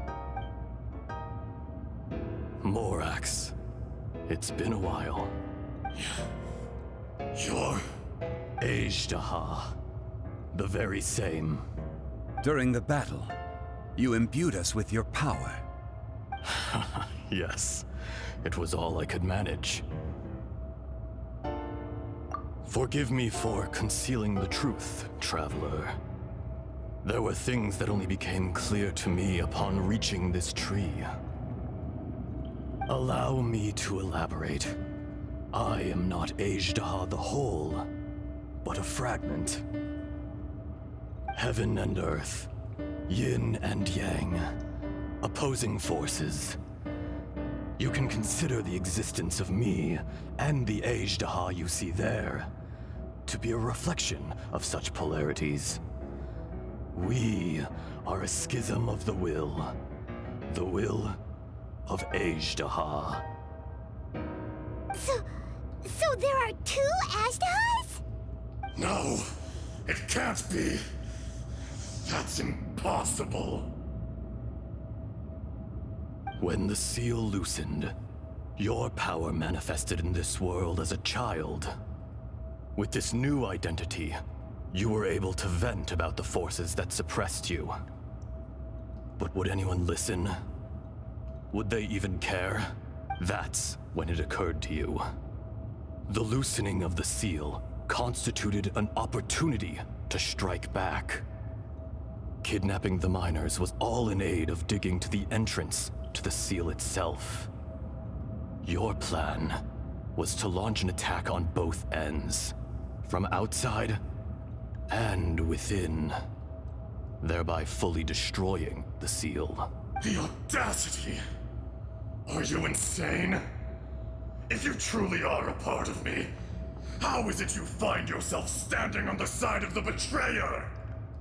Morax. It's been a while. You're... Ajdaha. The very same. During the battle, you imbued us with your power. Yes. It was all I could manage. Forgive me for concealing the truth, traveler. There were things that only became clear to me upon reaching this tree. Allow me to elaborate. I am not Ajdaha the whole, but a fragment. Heaven and earth, yin and yang, opposing forces. You can consider the existence of me and the Ajdaha you see there to be a reflection of such polarities. We are a schism of the will of Ajdaha. So there are two Ajdahas? No, it can't be. That's impossible. When the seal loosened, your power manifested in this world as a child. With this new identity, you were able to vent about the forces that suppressed you. But would anyone listen? Would they even care? That's when it occurred to you. The loosening of the seal constituted an opportunity to strike back. Kidnapping the miners was all in aid of digging to the entrance to the seal itself. Your plan was to launch an attack on both ends, from outside and within, thereby fully destroying the seal. The audacity! Are you insane? If you truly are a part of me, how is it you find yourself standing on the side of the betrayer?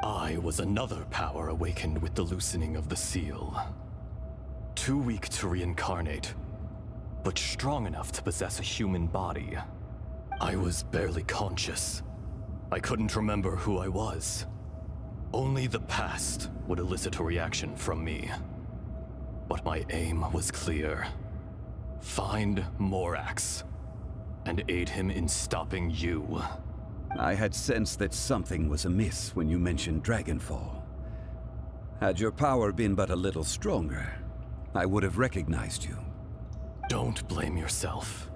I was another power awakened with the loosening of the seal. Too weak to reincarnate, but strong enough to possess a human body. I was barely conscious. I couldn't remember who I was. Only the past would elicit a reaction from me. But my aim was clear. Find Morax, and aid him in stopping you. I had sensed that something was amiss when you mentioned Dragonfall. Had your power been but a little stronger, I would have recognized you. Don't blame yourself.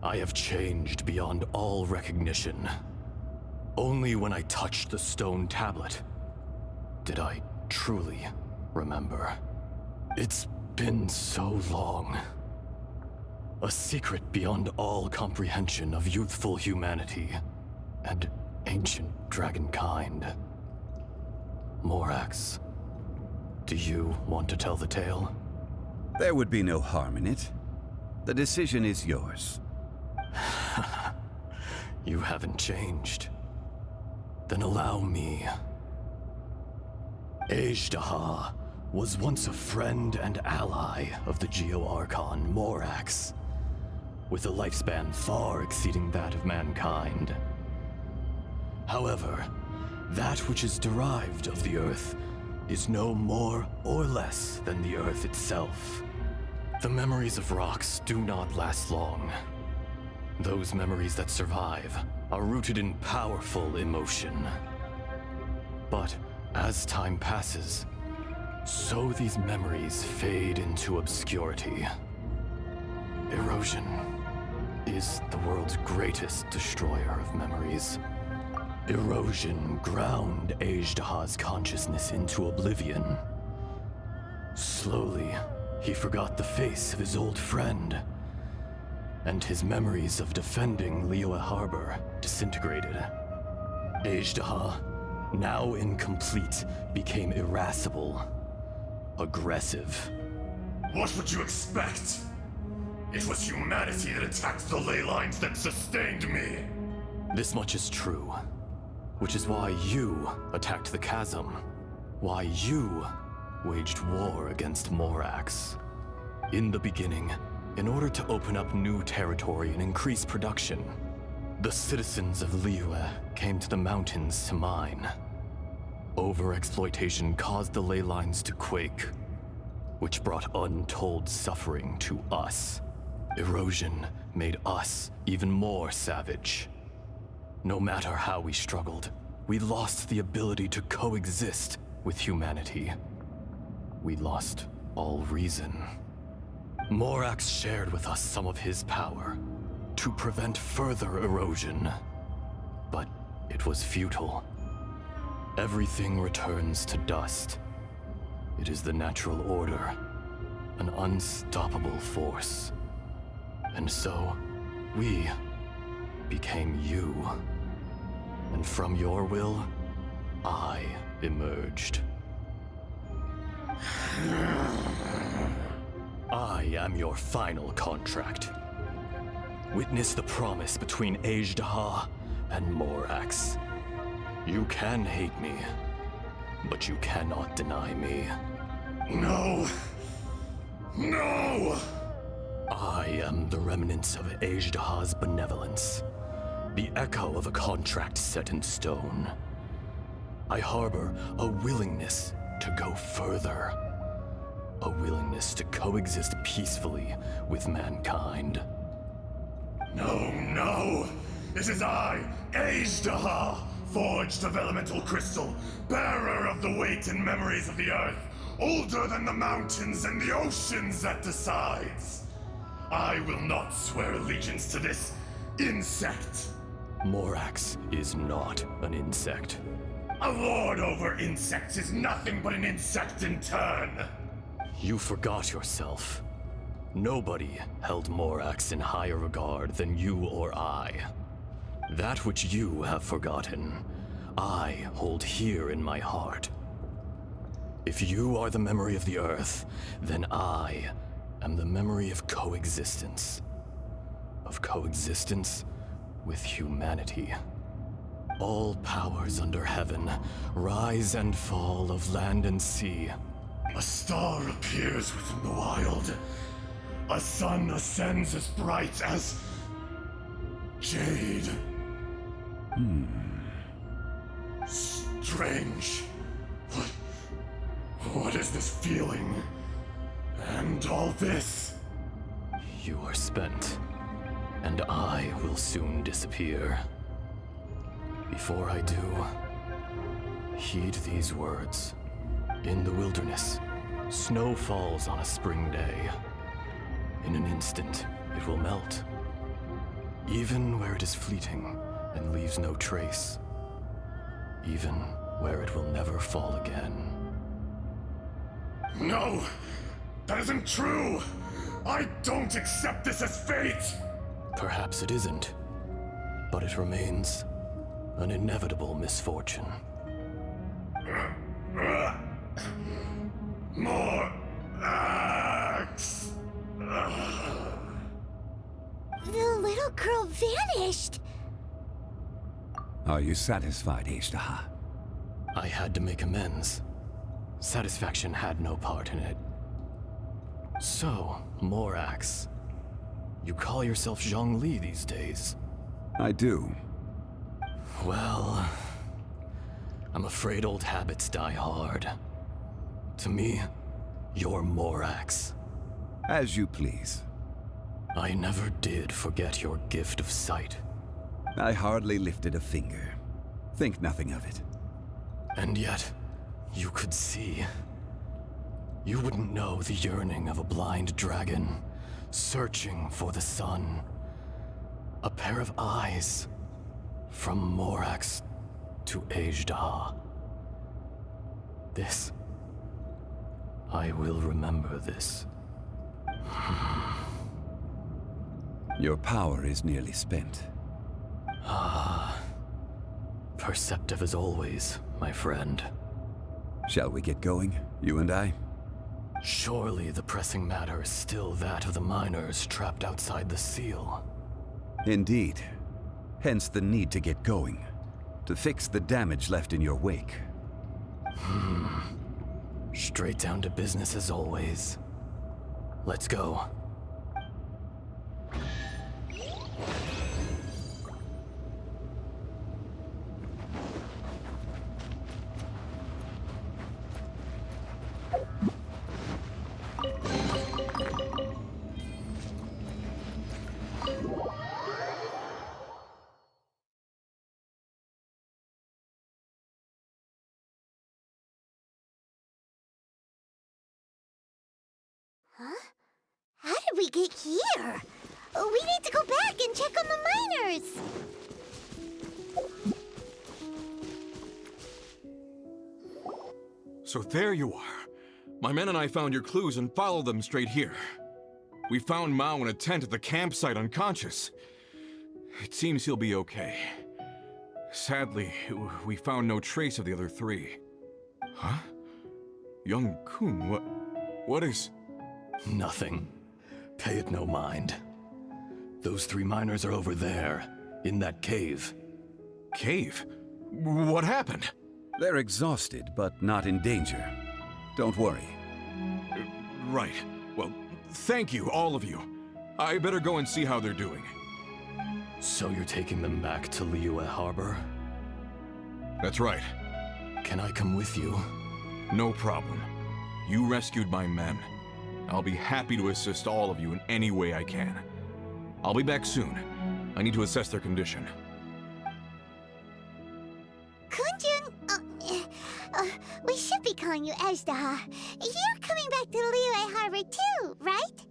I have changed beyond all recognition. Only when I touched the stone tablet did I truly remember. It's been so long. A secret beyond all comprehension of youthful humanity and ancient dragonkind. Morax, do you want to tell the tale? There would be no harm in it. The decision is yours. You haven't changed. Then allow me. Ajdaha was once a friend and ally of the Geo-Archon Morax, with a lifespan far exceeding that of mankind. However, that which is derived of the Earth is no more or less than the Earth itself. The memories of rocks do not last long. Those memories that survive are rooted in powerful emotion. But as time passes, so these memories fade into obscurity. Erosion is the world's greatest destroyer of memories. Erosion ground Ajdaha's consciousness into oblivion, Slowly, he forgot the face of his old friend, and his memories of defending Liyue Harbor disintegrated. Ajdaha, now incomplete, became irascible, aggressive. What would you expect? It was humanity that attacked the ley lines that sustained me. This much is true, which is why you attacked the chasm, why you waged war against Morax. In the beginning, in order to open up new territory and increase production, the citizens of Liyue came to the mountains to mine. Overexploitation caused the ley lines to quake, which brought untold suffering to us. Erosion made us even more savage. No matter how we struggled, we lost the ability to coexist with humanity. We lost all reason. Morax shared with us some of his power to prevent further erosion, but it was futile. Everything returns to dust. It is the natural order, an unstoppable force. And so, we became you. And from your will, I emerged. I am your final contract. Witness the promise between Ajdaha and Morax. You can hate me, but you cannot deny me. No! No! I am the remnants of Ajdaha's benevolence, the echo of a contract set in stone. I harbor a willingness to go further, a willingness to coexist peacefully with mankind. No, no! It is I, Ajdaha, forged of elemental crystal, bearer of the weight and memories of the earth, older than the mountains and the oceans that decides. I will not swear allegiance to this insect. Morax is not an insect. A lord over insects is nothing but an insect in turn. You forgot yourself. Nobody held Morax in higher regard than you or I. That which you have forgotten, I hold here in my heart. If you are the memory of the Earth, then I am the memory of coexistence. Of coexistence with humanity. All powers under heaven, rise and fall of land and sea. A star appears within the wild. A sun ascends as bright as jade. Strange. What is this feeling? And all this? You are spent, and I will soon disappear. Before I do, heed these words. In the wilderness, snow falls on a spring day. In an instant, it will melt. Even where it is fleeting and leaves no trace. Even where it will never fall again. No! That isn't true! I don't accept this as fate! Perhaps it isn't, but it remains an inevitable misfortune. More axe! The little girl vanished! Are you satisfied, Ajdaha? I had to make amends. Satisfaction had no part in it. So, Morax, you call yourself Zhongli these days? I do. Well, I'm afraid old habits die hard. To me, you're Morax. As you please. I never did forget your gift of sight. I hardly lifted a finger. Think nothing of it. And yet, you could see. You wouldn't know the yearning of a blind dragon, searching for the sun. A pair of eyes, from Morax to Ajdaha. This I will remember this. Your power is nearly spent. Perceptive as always, my friend. Shall we get going, you and I? Surely the pressing matter is still that of the miners trapped outside the seal. Indeed. Hence the need to get going. To fix the damage left in your wake. Straight down to business as always. Let's go. Huh? How did we get here? We need to go back and check on the miners! So there you are. My men and I found your clues and followed them straight here. We found Mao in a tent at the campsite unconscious. It seems he'll be okay. Sadly, we found no trace of the other three. Huh? Young Kun, what is... Nothing. Pay it no mind. Those 3 miners are over there, in that cave. Cave? What happened? They're exhausted, but not in danger. Don't worry. Right. Well, thank you, all of you. I better go and see how they're doing. So you're taking them back to Liyue Harbor? That's right. Can I come with you? No problem. You rescued my men. I'll be happy to assist all of you in any way I can. I'll be back soon. I need to assess their condition. Kunjun, we should be calling you Ajdaha. You're coming back to Liyue Harbor too, right?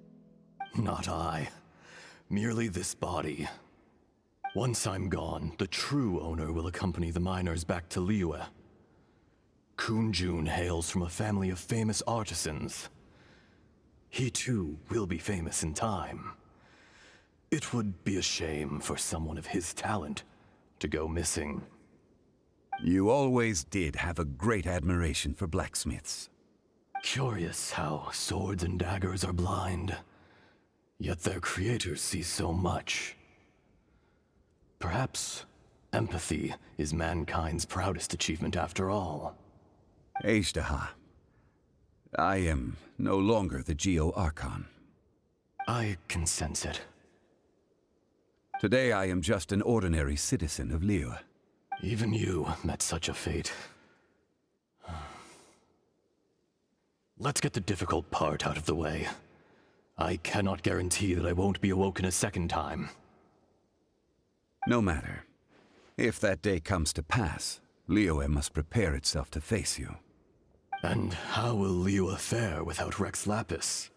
Not I. Merely this body. Once I'm gone, the true owner will accompany the miners back to Liyue. Kunjun hails from a family of famous artisans. He too will be famous in time. It would be a shame for someone of his talent to go missing. You always did have a great admiration for blacksmiths. Curious how swords and daggers are blind, yet their creators see so much. Perhaps empathy is mankind's proudest achievement after all. Ajdaha, I am no longer the Geo-Archon. I can sense it. Today I am just an ordinary citizen of Liyue. Even you met such a fate. Let's get the difficult part out of the way. I cannot guarantee that I won't be awoken a second time. No matter. If that day comes to pass, Liyue must prepare itself to face you. And how will Liyue fare without Rex Lapis?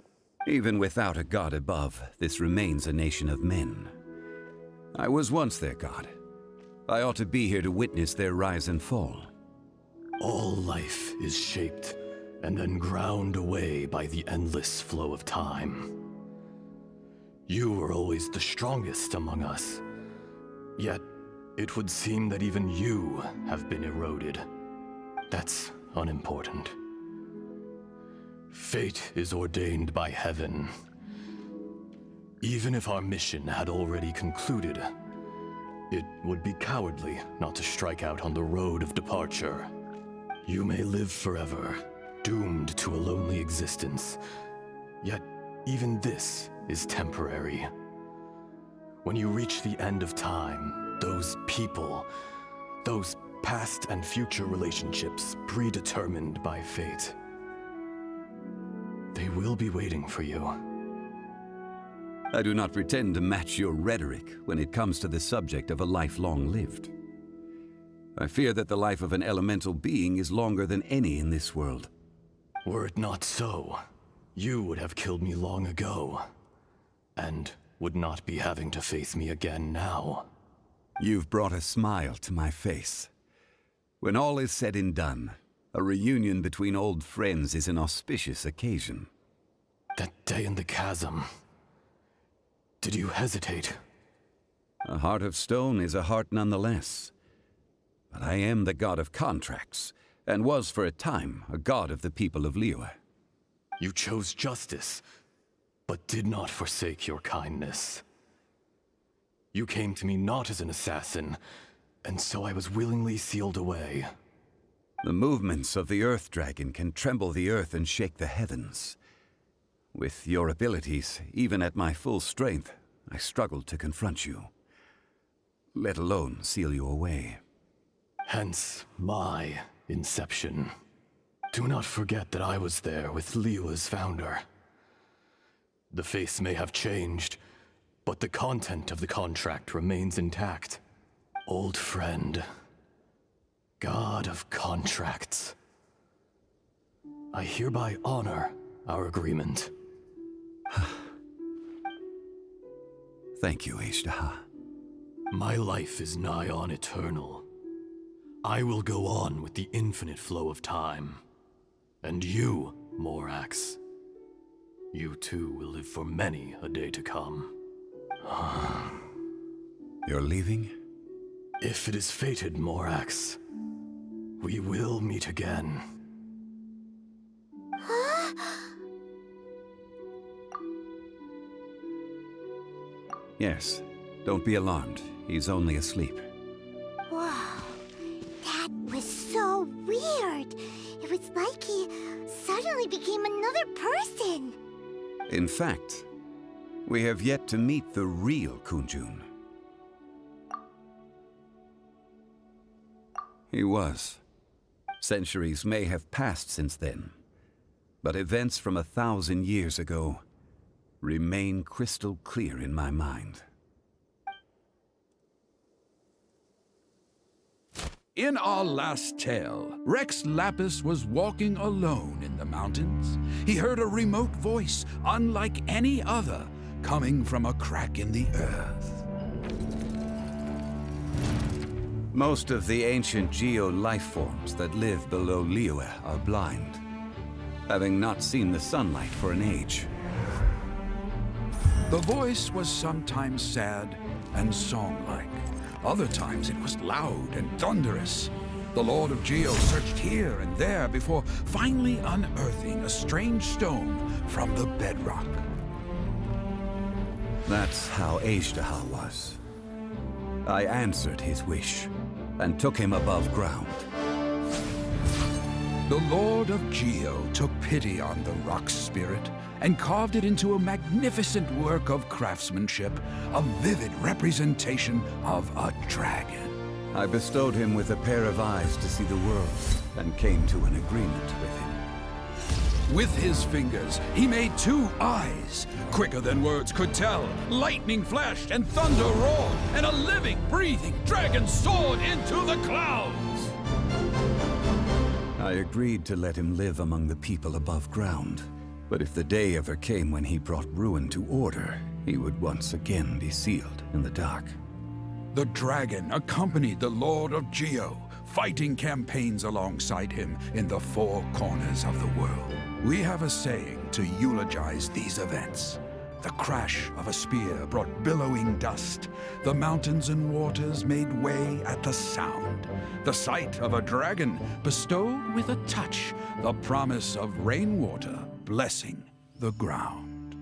Even without a god above, this remains a nation of men. I was once their god. I ought to be here to witness their rise and fall. All life is shaped and then ground away by the endless flow of time. You were always the strongest among us. Yet, it would seem that even you have been eroded. That's unimportant. Fate is ordained by heaven. Even if our mission had already concluded, it would be cowardly not to strike out on the road of departure. You may live forever, doomed to a lonely existence. Yet, even this is temporary. When you reach the end of time, those people, those past and future relationships predetermined by fate, they will be waiting for you. I do not pretend to match your rhetoric when it comes to the subject of a life long lived. I fear that the life of an elemental being is longer than any in this world. Were it not so, you would have killed me long ago, and would not be having to face me again now. You've brought a smile to my face. When all is said and done, A reunion between old friends is an auspicious occasion. That day in the chasm. Did you hesitate? A heart of stone is a heart nonetheless. But I am the god of contracts, and was for a time a god of the people of Liyue. You chose justice, but did not forsake your kindness. You came to me not as an assassin, and so I was willingly sealed away. The movements of the Earth Dragon can tremble the earth and shake the heavens. With your abilities, even at my full strength, I struggled to confront you, let alone seal you away. Hence my inception. Do not forget that I was there with Liyue's founder. The face may have changed, but the content of the contract remains intact. Old friend, god of contracts. I hereby honor our agreement. Thank you, Ashtaha. My life is nigh on eternal. I will go on with the infinite flow of time. And you, Morax, you too will live for many a day to come. You're leaving? If it is fated, Morax, we will meet again. Yes. Don't be alarmed. He's only asleep. Wow, that was so weird. It was like he suddenly became another person. In fact, we have yet to meet the real Kunjun. He was. Centuries may have passed since then, but events from 1,000 years ago remain crystal clear in my mind. In our last tale, Rex Lapis was walking alone in the mountains. He heard a remote voice, unlike any other, coming from a crack in the earth. Most of the ancient geo-life forms that live below Liyue are blind, having not seen the sunlight for an age. The voice was sometimes sad and song-like. Other times it was loud and thunderous. The Lord of Geo searched here and there before finally unearthing a strange stone from the bedrock. That's how Ashtaha was. I answered his wish and took him above ground. The Lord of Geo took pity on the rock spirit and carved it into a magnificent work of craftsmanship, a vivid representation of a dragon. I bestowed him with a pair of eyes to see the world and came to an agreement with him. With his fingers, he made 2 eyes, quicker than words could tell. Lightning flashed and thunder roared, and a living, breathing dragon soared into the clouds. I agreed to let him live among the people above ground. But if the day ever came when he brought ruin to order, he would once again be sealed in the dark. The dragon accompanied the Lord of Geo, fighting campaigns alongside him in the 4 corners of the world. We have a saying to eulogize these events. The crash of a spear brought billowing dust. The mountains and waters made way at the sound. The sight of a dragon bestowed with a touch the promise of rainwater blessing the ground.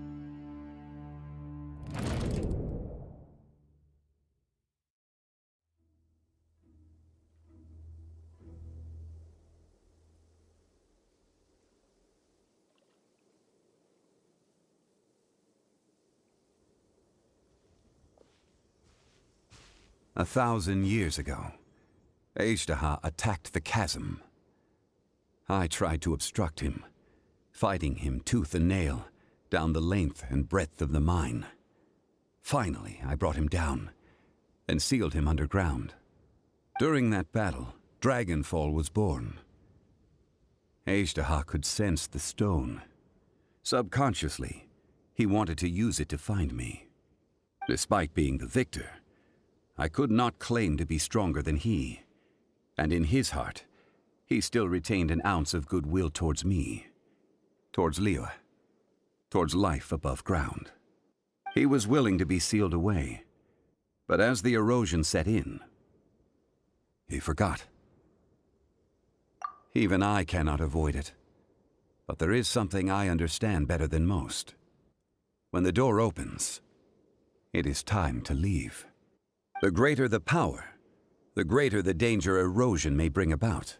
A 1,000 years ago, Ashtaha attacked the chasm. I tried to obstruct him, fighting him tooth and nail down the length and breadth of the mine. Finally, I brought him down and sealed him underground. During that battle, Dragonfall was born. Ashtaha could sense the stone. Subconsciously, he wanted to use it to find me. Despite being the victor, I could not claim to be stronger than he, and in his heart, he still retained an ounce of goodwill towards me, towards Liyue, towards life above ground. He was willing to be sealed away, but as the erosion set in, he forgot. Even I cannot avoid it, but there is something I understand better than most. When the door opens, it is time to leave. The greater the power, the greater the danger erosion may bring about.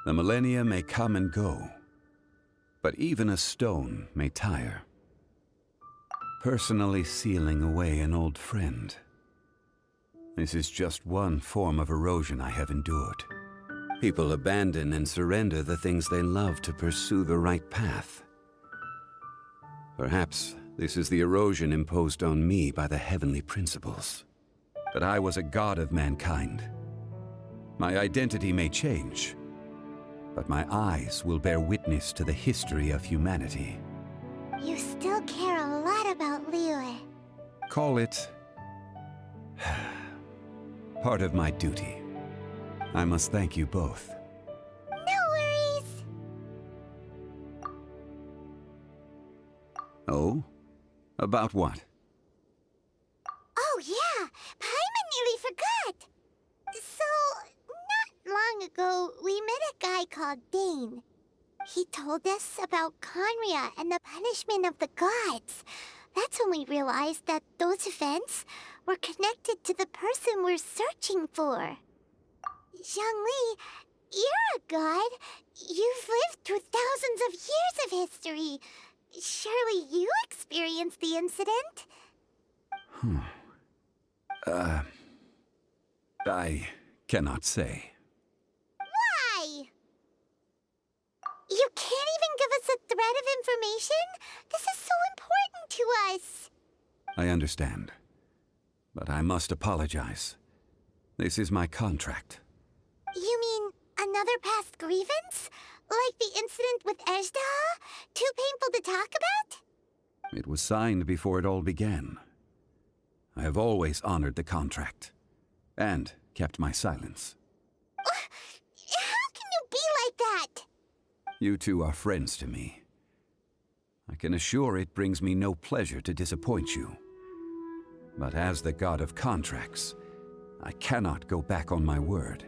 The millennia may come and go, but even a stone may tire. Personally sealing away an old friend. This is just one form of erosion I have endured. People abandon and surrender the things they love to pursue the right path. Perhaps this is the erosion imposed on me by the heavenly principles. That I was a god of mankind. My identity may change, but my eyes will bear witness to the history of humanity. You still care a lot about Liyue. Call it part of my duty. I must thank you both. No worries. Oh? About what? Oh yeah, Paimon nearly forgot. So, not long ago, we met a guy called Dane. He told us about Conria and the punishment of the gods. That's when we realized that those events were connected to the person we're searching for. Zhongli, you're a god. You've lived through thousands of years of history. Surely you experienced the incident? I cannot say. Why? You can't even give us a thread of information? This is so important to us. I understand. But I must apologize. This is my contract. You mean another past grievance? Like the incident with Ejdah? Too painful to talk about? It was signed before it all began. I have always honored the contract. And kept my silence. How can you be like that? You two are friends to me. I can assure it brings me no pleasure to disappoint you. But as the god of contracts, I cannot go back on my word.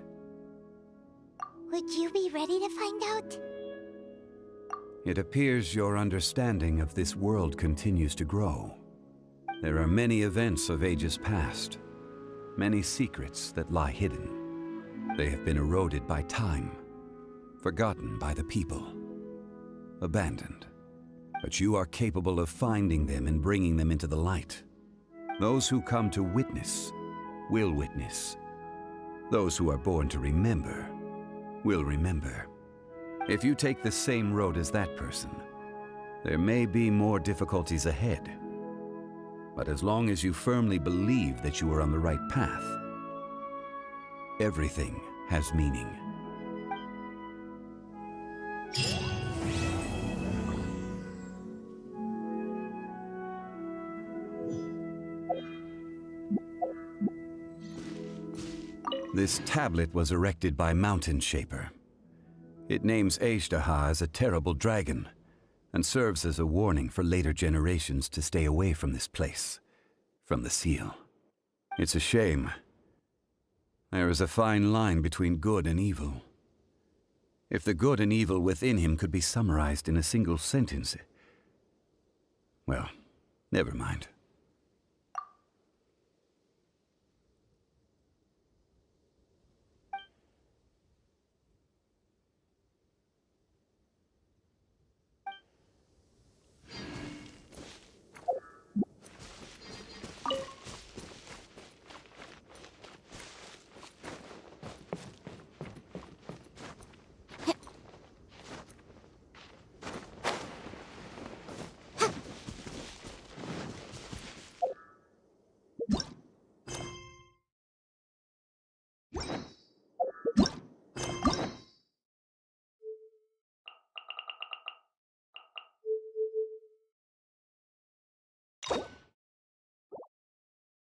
Would you be ready to find out? It appears your understanding of this world continues to grow. There are many events of ages past, many secrets that lie hidden. They have been eroded by time, forgotten by the people, abandoned. But you are capable of finding them and bringing them into the light. Those who come to witness will witness. Those who are born to remember will remember. If you take the same road as that person, there may be more difficulties ahead. But as long as you firmly believe that you are on the right path, everything has meaning. This tablet was erected by Mountain Shaper. It names Ejdah as a terrible dragon, and serves as a warning for later generations to stay away from this place, from the seal. It's a shame. There is a fine line between good and evil. If the good and evil within him could be summarized in a single sentence... Well, never mind.